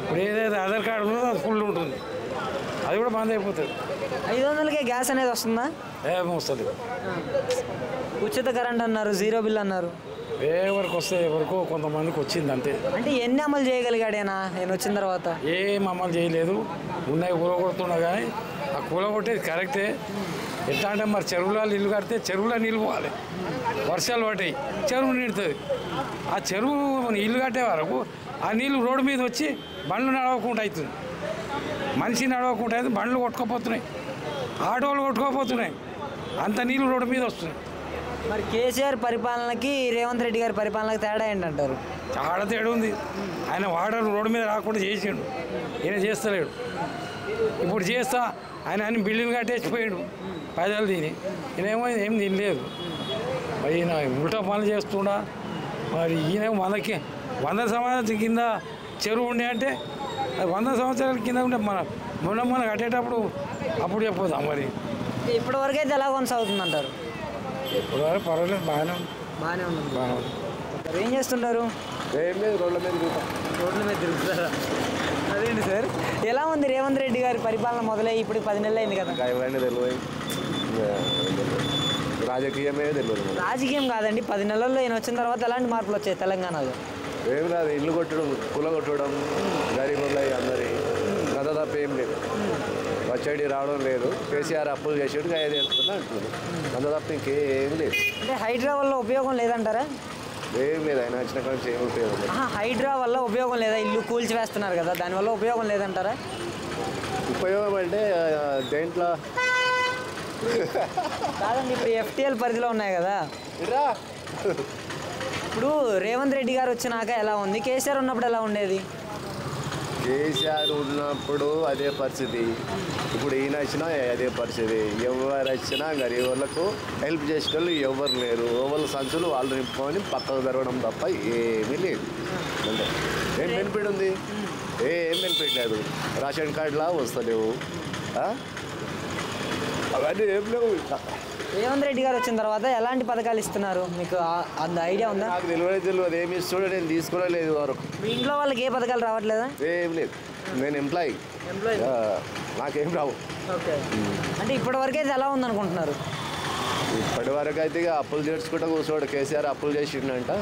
ఇప్పుడు ఏదైతే ఆధార్ కార్డు ఉందో అది ఫుల్ ఉంటుంది, అది కూడా బంద్ అయిపోతుంది. 500కే గ్యాస్ అనేది వస్తుందా? వస్తుంది. ఉచిత కరెంట్ అన్నారు, జీరో బిల్ అన్నారు. ఎవరికి వస్తే ఎవరికో కొంతమందికి వచ్చింది అంతే. అంటే ఎన్ని అమలు చేయగలిగాడేనా నేను వచ్చిన తర్వాత? ఏం అమలు చేయలేదు, ఉన్నాయి కూలగొడుతున్నా కానీ ఆ కూలగొట్టేది కరెక్టే. ఎట్లా అంటే మరి చెరువులో నీళ్ళు కడితే చెరువులో నీళ్ళు పోవాలి, వర్షాలు పట్టాయి చెరువు నిండుతుంది. ఆ చెరువు నీళ్ళు కట్టే వరకు ఆ నీళ్ళు రోడ్డు మీద వచ్చి బండ్లు నడవకుండా అవుతుంది, మనిషి నడవకుండా అయితే బండ్లు కొట్టుకోపోతున్నాయి, ఆటోలు కొట్టుకోపోతున్నాయి, అంత నీళ్ళు రోడ్డు మీద వస్తున్నాయి. మరి కేసీఆర్ పరిపాలనకి రేవంత్ రెడ్డి గారి పరిపాలనకి తేడా ఏంటంటారు? చాలా తేడా ఉంది. ఆయన వాటర్ రోడ్డు మీద రాకుండా చేసిండు, ఈయన చేస్తలేడు. ఇప్పుడు చేస్తా ఆయన అన్ని బిల్డింగ్ కట్టేసిపోయాడు ప్రజలు తిని, ఈయనేమో ఏం తినలేదు. మరి ఈయన ఉల్టా పనులు చేస్తుండా. మరి ఈయన 100 సంవత్సరాల కింద చెరువు ఉండే అంటే అది 100 సంవత్సరాల కింద ఉంటే మొన్న కట్టేటప్పుడు అప్పుడు చెప్పొద్దాం. మరి ఇప్పటివరకు అయితే ఎలా కొనసాగుతుందంటారు? ఇప్పుడు పర్వాలేదు, బాగానే ఉంది. బాగానే ఉంది. బాగానే ఉంది. ఏం చేస్తుంటారు? ఏం లేదు, రోడ్ల మీద తిరుగుతాం. రోడ్ల మీద తిరుగుతారా? అదేంటి సార్, ఎలా ఉంది రేవంత్ రెడ్డి గారి పరిపాలన మొదలై ఇప్పుడు 10 నెలలు అయింది కదా? రాజకీయమే తెలియదు. రాజకీయం కాదండి, 10 నెలల్లో ఈయన వచ్చిన తర్వాత ఎలాంటి మార్పులు వచ్చాయి తెలంగాణలో? ఏం రాదు, ఇల్లు కొట్టడం, కుల కొట్టడం, గరీబులు అందరి కథ తప్ప ఏం లేదు. వచ్చేది రావడం లేదు, కేసీఆర్ అప్పులు చేసేడు 5 ఏడుతున్నా అంటున్నారు, అంత తప్ప ఇంకేం లేదు. అంటే హైడ్రా వల్ల ఉపయోగం లేదంటారా? ఏం లేదు, ఆయన వచ్చిన కానీ ఏం ఉపయోగం లేదు. హైడ్రా వల్ల ఉపయోగం లేదా? ఇల్లు కూల్చివేస్తున్నారు కదా, దానివల్ల ఉపయోగం లేదంటారా? ఉపయోగం అంటే దేంట్లో కాదండి, ఇప్పుడు FTL పరిధిలో ఉన్నాయి కదా. ఇప్పుడు రేవంత్ రెడ్డి గారు వచ్చినాక ఎలా ఉంది, కేసీఆర్ ఉన్నప్పుడు ఎలా ఉండేది? కేసీఆర్ ఉన్నప్పుడు అదే పరిస్థితి, ఇప్పుడు ఈయన వచ్చినా అదే పరిస్థితి. ఎవరు వచ్చినా గరీబులకు హెల్ప్ చేసే వాళ్ళు ఎవరు లేరు. ఎవరు సంచులు వాళ్ళు నింపుకొని పక్కకు జరగడం తప్ప ఏమీ లేదు. అంటే ఏం బెనిఫిట్ ఉంది? ఏం బెనిఫిట్ లేదు. రేషన్ కార్డులా వస్తలేవు, అవన్నీ ఏం లేవు. రేవంత్ రెడ్డి గారు వచ్చిన తర్వాత ఎలాంటి పథకాలు ఇస్తున్నారు మీకు అంత ఐడియా ఉందా? నాకు తెలియదు, ఏమి ఇస్తున్నా నేను తీసుకోలేదు వరకు. మీ ఇంట్లో వాళ్ళకి ఏ పథకాలు రావట్లేదా? ఏం లేదు, నేను ఎంప్లాయీ, నాకేం రావు. ఓకే, అంటే ఇప్పటి వరకు అయితే ఎలా ఉందనుకుంటున్నారు? ఇప్పటి వరకు అయితే ఇక అప్పులు చేర్చుకుంటూ కూర్చోడు. కేసీఆర్ అప్పులు చేసిండంట,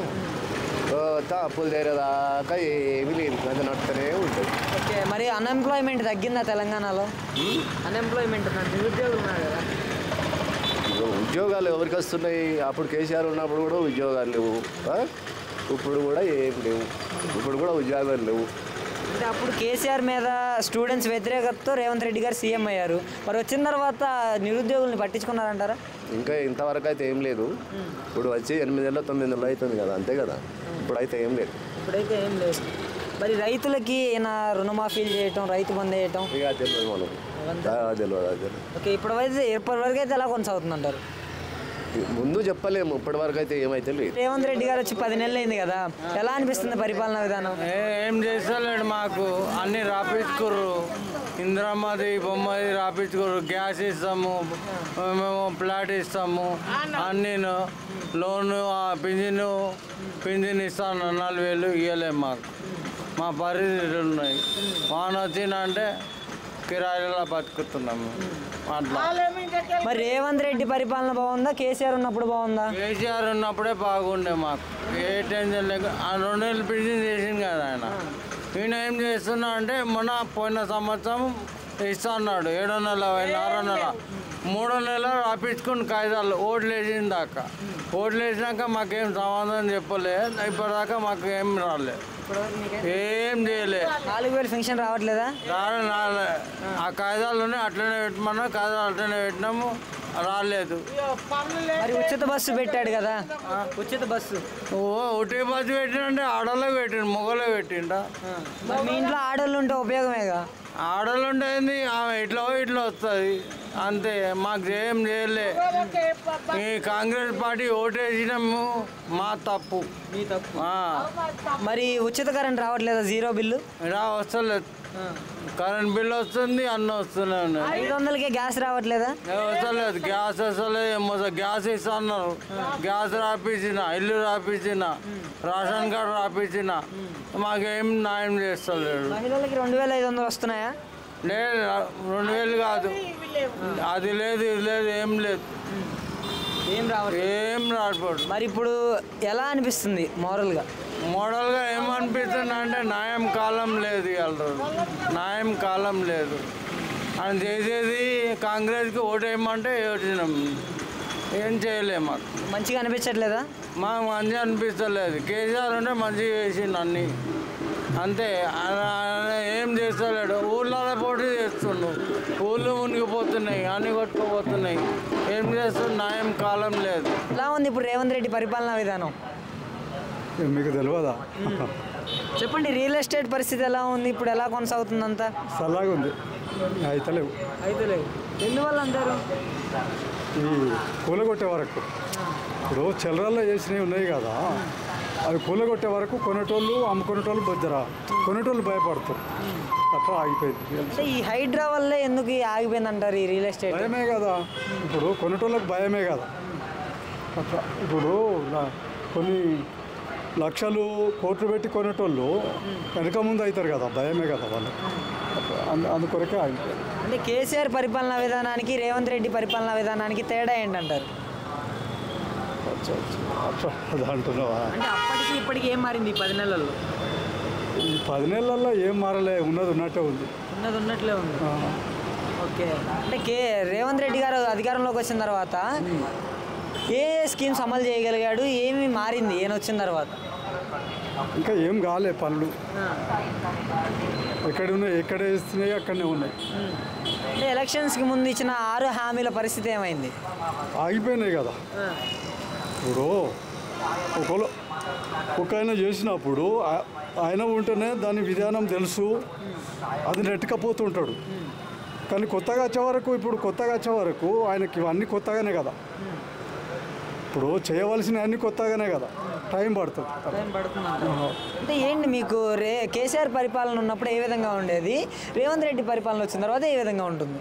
అప్పులు తీరేదాకా ఏమీ లేదు, అది నడుస్తూనే ఉంటుంది. ఓకే, మరి అన్ఎంప్లాయ్మెంట్ తగ్గిందా తెలంగాణలో? అన్ఎంప్లాయ్మెంట్ నిరుద్యోగులు ఉన్నారు కదా, ఉద్యోగాలు ఎవరికి వస్తున్నాయి? అప్పుడు కేసీఆర్ ఉన్నప్పుడు కూడా ఉద్యోగాలు లేవు, ఇప్పుడు కూడా ఏం లేవు, ఇప్పుడు కూడా ఉద్యోగాలు లేవు. అంటే అప్పుడు కేసీఆర్ మీద స్టూడెంట్స్ వ్యతిరేకతతో రేవంత్ రెడ్డి గారు సీఎం అయ్యారు. మరి వచ్చిన తర్వాత నిరుద్యోగుల్ని పట్టించుకున్నారంటారా? ఇంకా ఇంతవరకు అయితే ఏం లేదు. ఇప్పుడు వచ్చి 8 నెలలు 9 నెలలు అవుతుంది కదా, అంతే కదా. ఇప్పుడైతే ఏం లేదు. ఇప్పుడైతే ఏం లేదు. మరి రైతులకి ఈయన రుణమాఫీలు చేయటం, రైతు బంద్ చేయటం ఇక తెలియదు మనకు, తెలియదు. ఓకే, ఇప్పటివరకు అయితే ఎలా కొనసాగుతుందంటారు? ముందు చెప్పలేము, ఇప్పటి వరకు అయితే ఏమైతే లేదు. రేవంత్ రెడ్డి గారు వచ్చి 10 నెలలు అయింది కదా, ఎలా అనిపిస్తుంది పరిపాలనా విధానం? ఏం చేస్తలేడు మాకు, అన్నీ రాపించుకుర్రు. ఇందిరమ్మది బొమ్మది రాపించుకోరు. గ్యాస్ ఇస్తాము, మేము ప్లాట్ ఇస్తాము, అన్నీ లోను పింఛన్ ఇస్తాను 4,000 ఇవ్వలేము. మా పరిస్థితులు ఉన్నాయి. వాన వచ్చిందంటే కిరాయిలలో బతుకుతున్నాము అట్లా. మరి రేవంత్ రెడ్డి పరిపాలన బాగుందా, కేసీఆర్ ఉన్నప్పుడు బాగుందా? కేసీఆర్ ఉన్నప్పుడే బాగుండే మాకు, ఏ టెన్షన్ లేక. 2 నెలలు పింఛన్ చేసింది కదా ఆయన. ఈయన ఏం చేస్తున్నా అంటే మొన్న పోయిన సంవత్సరం ఇస్తా అన్నాడు 7 నెలలు 6 నెలలు 3 నెలలు రాపించుకుని కాగితాలు ఓట్లు వేసిన దాకా. ఓట్లు వేసినాక మాకేం సమాధానం చెప్పలే, ఇప్పటిదాకా మాకు ఏం రాలే, ఏం చేయలే. 4,000 పెన్షన్ రావట్లేదా? రాలే. ఆ కాగితాలు అట్లనే పెట్టమన్నా, కాగితాలు అట్లనే పెట్టినాము, రాలేదు. మరి ఉచిత బస్సు పెట్టాడు కదా, ఉచిత బస్సు. ఒకటే బస్సు పెట్టినంటే ఆడోళ్ళకి పెట్టిండు, మొగోళ్ళకి పెట్టిండా? మరి మీ ఇంట్లో ఆడోళ్ళు ఉంటే ఉపయోగమేగా. ఆడోళ్ళు ఉండేది ఆమె ఇట్లా వస్తుంది అంతే. మాకు ఏం చేయలే. ఈ కాంగ్రెస్ పార్టీ ఓటేసినాము, మా తప్పు. మీ తప్పు. మరి ఉచిత కరెంట్ రావట్లేదా, 0 బిల్లు? వస్తలేదు. కరెంట్ బిల్లు వస్తుంది, అన్నీ వస్తూనే ఉన్నాయి. 500కే గ్యాస్ రావట్లేదా? వస్తలేదు. గ్యాస్ వస్తలేదు. గ్యాస్ ఇస్తా అన్నారు, గ్యాస్ రాపించిన, ఇల్లు రాపించిన, రేషన్ కార్డు రాపించిన, మాకేం న్యాయం చేస్తలేడు. మహిళలకి 2,500 వస్తున్నాయా? లేదు, 2,000 కాదు, అది లేదు, ఇది లేదు, ఏం లేదు, ఏం రావట్లేదు. మరి ఇప్పుడు ఎలా అనిపిస్తుంది మోడల్గా ఏమనిపిస్తుంది అంటే న్యాయం కాలం లేదు, న్యాయం కాలం లేదు. అని చేసేది కాంగ్రెస్కి ఓటేయమంటే ఓటినాం, ఏం చేయలేము. మాకు మంచిగా అనిపించట్లేదా? మాకు మంచిగా అనిపిస్తలేదు. కేసీఆర్ ఉంటే మంచిగా చేసిండు అన్నీ, అంతే. ఏం చేస్తలేడు. ఊళ్ళలో పోటీ చేస్తుండు, ఊళ్ళు మునిగిపోతున్నాయి, అన్నీ కొట్టుకుపోతున్నాయి. ఏం చేస్తుంది, న్యాయం కాలం లేదు. ఎలా ఉంది ఇప్పుడు రేవంత్ రెడ్డి పరిపాలనా విధానం? మీకు తెలియదా? చెప్పండి, రియల్ ఎస్టేట్ పరిస్థితి ఎలా ఉంది ఇప్పుడు, ఎలా కొనసాగుతుందంతా? చల్లగా ఉంది, అయితలేవు. ఎందువల్ల అంటారు? ఈ కూలగొట్టే వరకు ఇప్పుడు చిల్లరల్లో చేసినవి ఉన్నాయి కదా, అవి కూలగొట్టే వరకు కొనేటోళ్ళు అమ్ముకునేటోళ్ళు బొద్దరా, కొనేటోళ్ళు భయపడతారు, అట్లా ఆగిపోయింది. ఈ హైడ్రా వల్లే ఎందుకు ఆగిపోయింది అంటారు ఈ రియల్ ఎస్టేట్? భయమే కదా, ఇప్పుడు కొనేటోళ్ళకి భయమే కదా. అట్లా ఇప్పుడు కొన్ని లక్షలు కోట్లు పెట్టి కొనేటోళ్ళు వెనక ముందు అవుతారు కదా, భయమే కదా వాళ్ళు, అందుకొరకే ఆగిపోయింది. అంటే కేసీఆర్ పరిపాలనా విధానానికి రేవంత్ రెడ్డి పరిపాలనా విధానానికి తేడా ఏంటంటారు? అది అంటున్నావా? అంటే అప్పటికి ఇప్పటికి ఏం మారింది ఈ 10 నెలల్లో? ఈ 10 నెలల్లో ఏం మారలే, ఉన్నది ఉన్నట్టే ఉంది. ఉన్నట్లే ఉంది. ఓకే, అంటే రేవంత్ రెడ్డి గారు అధికారంలోకి వచ్చిన తర్వాత ఏ స్కీమ్స్ అమలు చేయగలిగాడు, ఏమి మారింది ఈయన వచ్చిన తర్వాత? ఇంకా ఏం కాలే పనులు, ఎక్కడ ఇస్తున్నాయి అక్కడనే ఉన్నాయి. అంటే ఎలక్షన్స్కి ముందు ఇచ్చిన 6 హామీల పరిస్థితి ఏమైంది? ఆగిపోయినాయి కదా. ఇప్పుడు ఒక ఆయన చేసినప్పుడు ఆయన ఉంటేనే దాని విధానం తెలుసు, అది నెట్టుకపోతుంటాడు. కానీ కొత్తగా వచ్చే వరకు ఆయనకి ఇవన్నీ కొత్తగానే కదా, ఇప్పుడు చేయవలసిన అన్ని కొత్తగానే కదా, టైం పడుతుంది. అంటే ఏంటి మీకు కేసీఆర్ పరిపాలన ఉన్నప్పుడు ఏ విధంగా ఉండేది, రేవంత్ రెడ్డి పరిపాలన వచ్చిన తర్వాత ఏ విధంగా ఉంటుంది?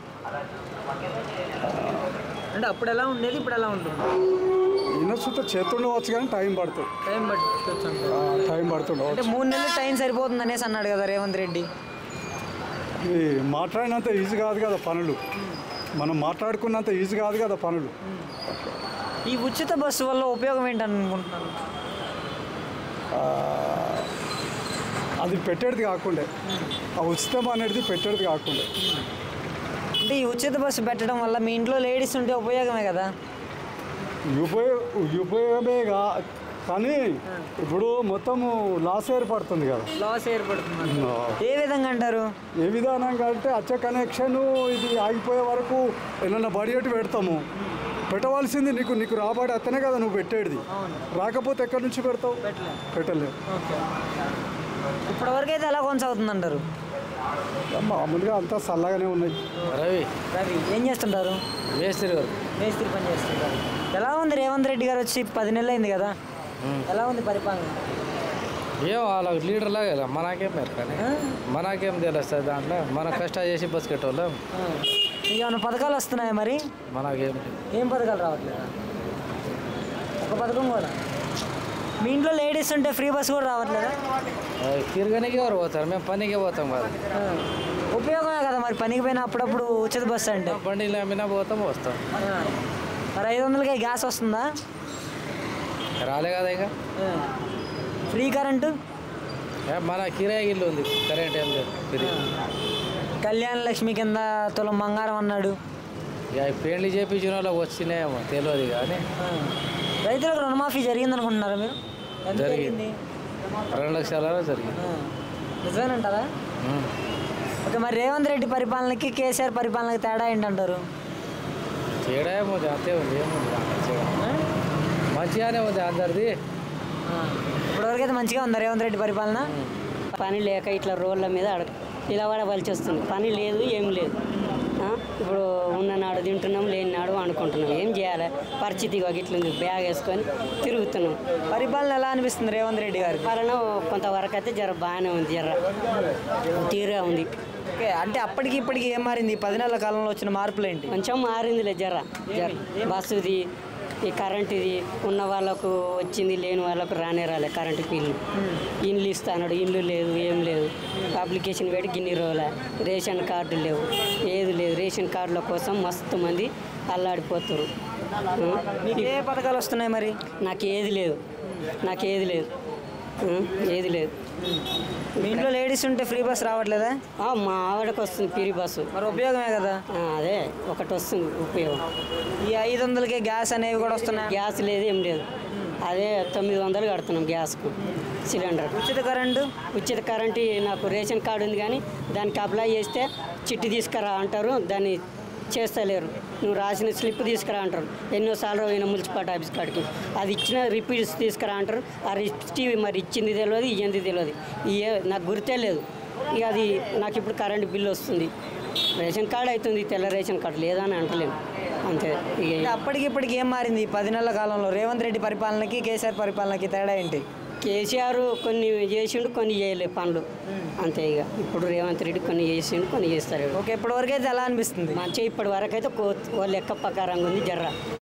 అంటే అప్పుడు ఎలా ఉండేది, ఇప్పుడు ఎలా ఉంటుంది? ఇన్నసుత చేతుండవచ్చు కానీ టైం పడుతుంది. టైం పడుతుండవచ్చు. అంటే 3 నెలలు టైం సరిపోతుంది అనేసి అన్నాడు కదా రేవంత్ రెడ్డి. మాట్లాడినంత ఈజీ కాదు కదా పనులు, మనం మాట్లాడుకున్నంత ఈజీ కాదు కదా పనులు. ఈ ఉచిత బస్సు వల్ల ఉపయోగం ఏంటనుకుంటున్నాను? అది పెట్టేది కాకుండా, ఆ ఉచితం అనేది పెట్టేది కాకుండా. అంటే ఈ ఉచిత బస్సు పెట్టడం వల్ల మీ ఇంట్లో లేడీస్ ఉంటే ఉపయోగమే కదా? ఉపయోగమే కానీ ఇప్పుడు మొత్తము లాస్ ఏర్పడుతుంది కదా. లాస్ ఏర్పడుతుంది ఏ విధంగా అంటారు? ఏ విధానంగా అంటే వచ్చే కనెక్షన్ ఇది ఆగిపోయే వరకు ఏమన్నా బడ్జెట్ పెడతాము. పెట్టవలసింది నీకు రాబడి అతనే కదా నువ్వు పెట్టేది. రాకపోతే ఎక్కడి నుంచి పెడతావు? పెట్టలేవు. ఇప్పటివరకు అయితే ఎలా కొనసాగుతుంది అంటారు? మామూలుగా అంతా చల్లగానే ఉన్నాయి. రవి ఏం చేస్తుంటారు? మేస్త్రి పని చేస్తుంటారు. ఎలా ఉంది రేవంత్ రెడ్డి గారు వచ్చి 10 నెలలు అయింది కదా, ఎలా ఉంది పరిపాలన? ఏం వాళ్ళ లీడర్ లాగా మనకేం మేర కానీ మనకేం తెలుస్తుంది దాంట్లో. మనం కష్టాలు చేసి బస్కెట్టోళ్ళం. ఏమైనా పథకాలు వస్తున్నాయా మరి? మనకేం ఏం పథకాలు రావట్లేదా? ఒక పథకం కూడా మీ ఇంట్లో లేడీస్ ఉంటే ఫ్రీ బస్ కూడా రావట్లేదా? తిరగనికి ఎవరు పోతారు? మేము పనికి పోతాం కదా. ఉపయోగమే కదా మరి పనికి పోయినా అప్పుడప్పుడు ఉచిత బస్సు అంటే. బండిలో అమ్మినా పోతాం వస్తాం. మరి 500కే గ్యాస్ వస్తుందా? రాలే కదా ఇక. ఫ్రీ కరెంటు మన కిరాయి ఇల్లు ఉంది, కరెంట్ ఏం లేదు. కళ్యాణ లక్ష్మి కింద తులం బంగారం అన్నాడు. ఇక పెళ్లి చేయించిన వాళ్ళకి వచ్చినాయేమో తెలియదు కానీ. రైతులకు రుణమాఫీ జరిగింది అనుకుంటున్నారా మీరు? ఎంత జరిగింది? 2 లక్షల జరిగింది. నిజమేనంటారా? ఓకే, మరి రేవంత్ రెడ్డి పరిపాలనకి కేసీఆర్ పరిపాలనకి తేడా ఏంటంటారు? తేడా ఏమో అంతే ఉంది. ఏముంది మంచిగానే ఉంది అందరిది. ఇప్పటివరకైతే మంచిగా ఉందా రేవంత్ రెడ్డి పరిపాలన? పని లేక ఇట్లా రోడ్ల మీద నిలబడవలసి వస్తుంది. పని లేదు, ఏం లేదు. ఇప్పుడు ఉన్ననాడు తింటున్నాం, లేని నాడు అనుకుంటున్నాం. ఏం చేయాలి? పరిస్థితి ఇట్లుంది. బ్యాగ్ వేసుకొని తిరుగుతున్నాం. పరిపాలన ఎలా అనిపిస్తుంది రేవంత్ రెడ్డి గారి పాలన? కొంతవరకు అయితే జర బాగానే ఉంది, జర తీరుగా ఉంది. ఓకే, అంటే అప్పటికి ఇప్పటికి ఏం మారింది? 10 నెలల కాలంలో వచ్చిన మార్పులు ఏంటి? కొంచెం మారిందిలే జర. బస్సుది, ఈ కరెంట్ ఇది ఉన్న వాళ్ళకు వచ్చింది, లేని వాళ్ళకు రాలే కరెంటు బిల్లు. ఇండ్లు ఇస్తాడు, ఇండ్లు లేదు, ఏం లేదు. అప్లికేషన్ పెట్టి గిన్ని రోజుల రేషన్ కార్డులు లేవు, ఏది లేదు. రేషన్ కార్డుల కోసం మస్తు మంది అల్లాడిపోతారు. మీకు ఏ పథకాలు వస్తున్నాయి మరి? నాకు ఏది లేదు, ఏది లేదు. మీ ఇంట్లో లేడీస్ ఉంటే ఫ్రీ బస్ రావట్లేదా? మా ఆవిడకి వస్తుంది ఫ్రీ బస్సు. మరి ఉపయోగమే కదా. అదే ఒకటి వస్తుంది ఉపయోగం. ఈ 500కే గ్యాస్ అనేవి కూడా వస్తున్నాయి. గ్యాస్ లేదు, ఏం లేదు. అదే 900 కడుతున్నాం గ్యాస్కు సిలిండర్. ఉచిత కరెంటు నాకు రేషన్ కార్డు ఉంది కానీ దానికి అప్లై చేస్తే చిట్టి తీసుకురా అంటారు, దాన్ని చేస్తలేరు. నువ్వు రాసిన స్లిప్ తీసుకురా అంటారు. ఎన్నోసార్లు పోయిన మున్సిపాలిటీ ఆఫీస్ కాడికి, అది ఇచ్చిన రిపీట్స్ తీసుకురా అంటారు. ఆ రిసిప్ట్ మరి ఇచ్చింది తెలియదు, ఇచ్చింది తెలియదు. నాకు గుర్తే లేదు. ఇక అది నాకు ఇప్పుడు కరెంటు బిల్లు వస్తుంది. రేషన్ కార్డు అవుతుంది, తెల్ల రేషన్ కార్డు లేదని అంటలేము అంతే. ఇక అప్పటికి ఇప్పటికి ఏం మారింది 10 నెలల కాలంలో రేవంత్ రెడ్డి పరిపాలనకి కేసీఆర్ పరిపాలనకి తేడా ఏంటి? కేసీఆర్ కొన్ని చేసిండు, కొన్ని చేయలేదు పనులు అంతే. ఇక ఇప్పుడు రేవంత్ రెడ్డి కొన్ని చేసిండు, కొన్ని చేస్తారు. ఓకే, ఇప్పటివరకు అయితే ఎలా అనిపిస్తుంది? మంచిగా ఇప్పటి వరకు అయితే ఓ లెక్క ప్రకారంగా ఉంది జర్ర.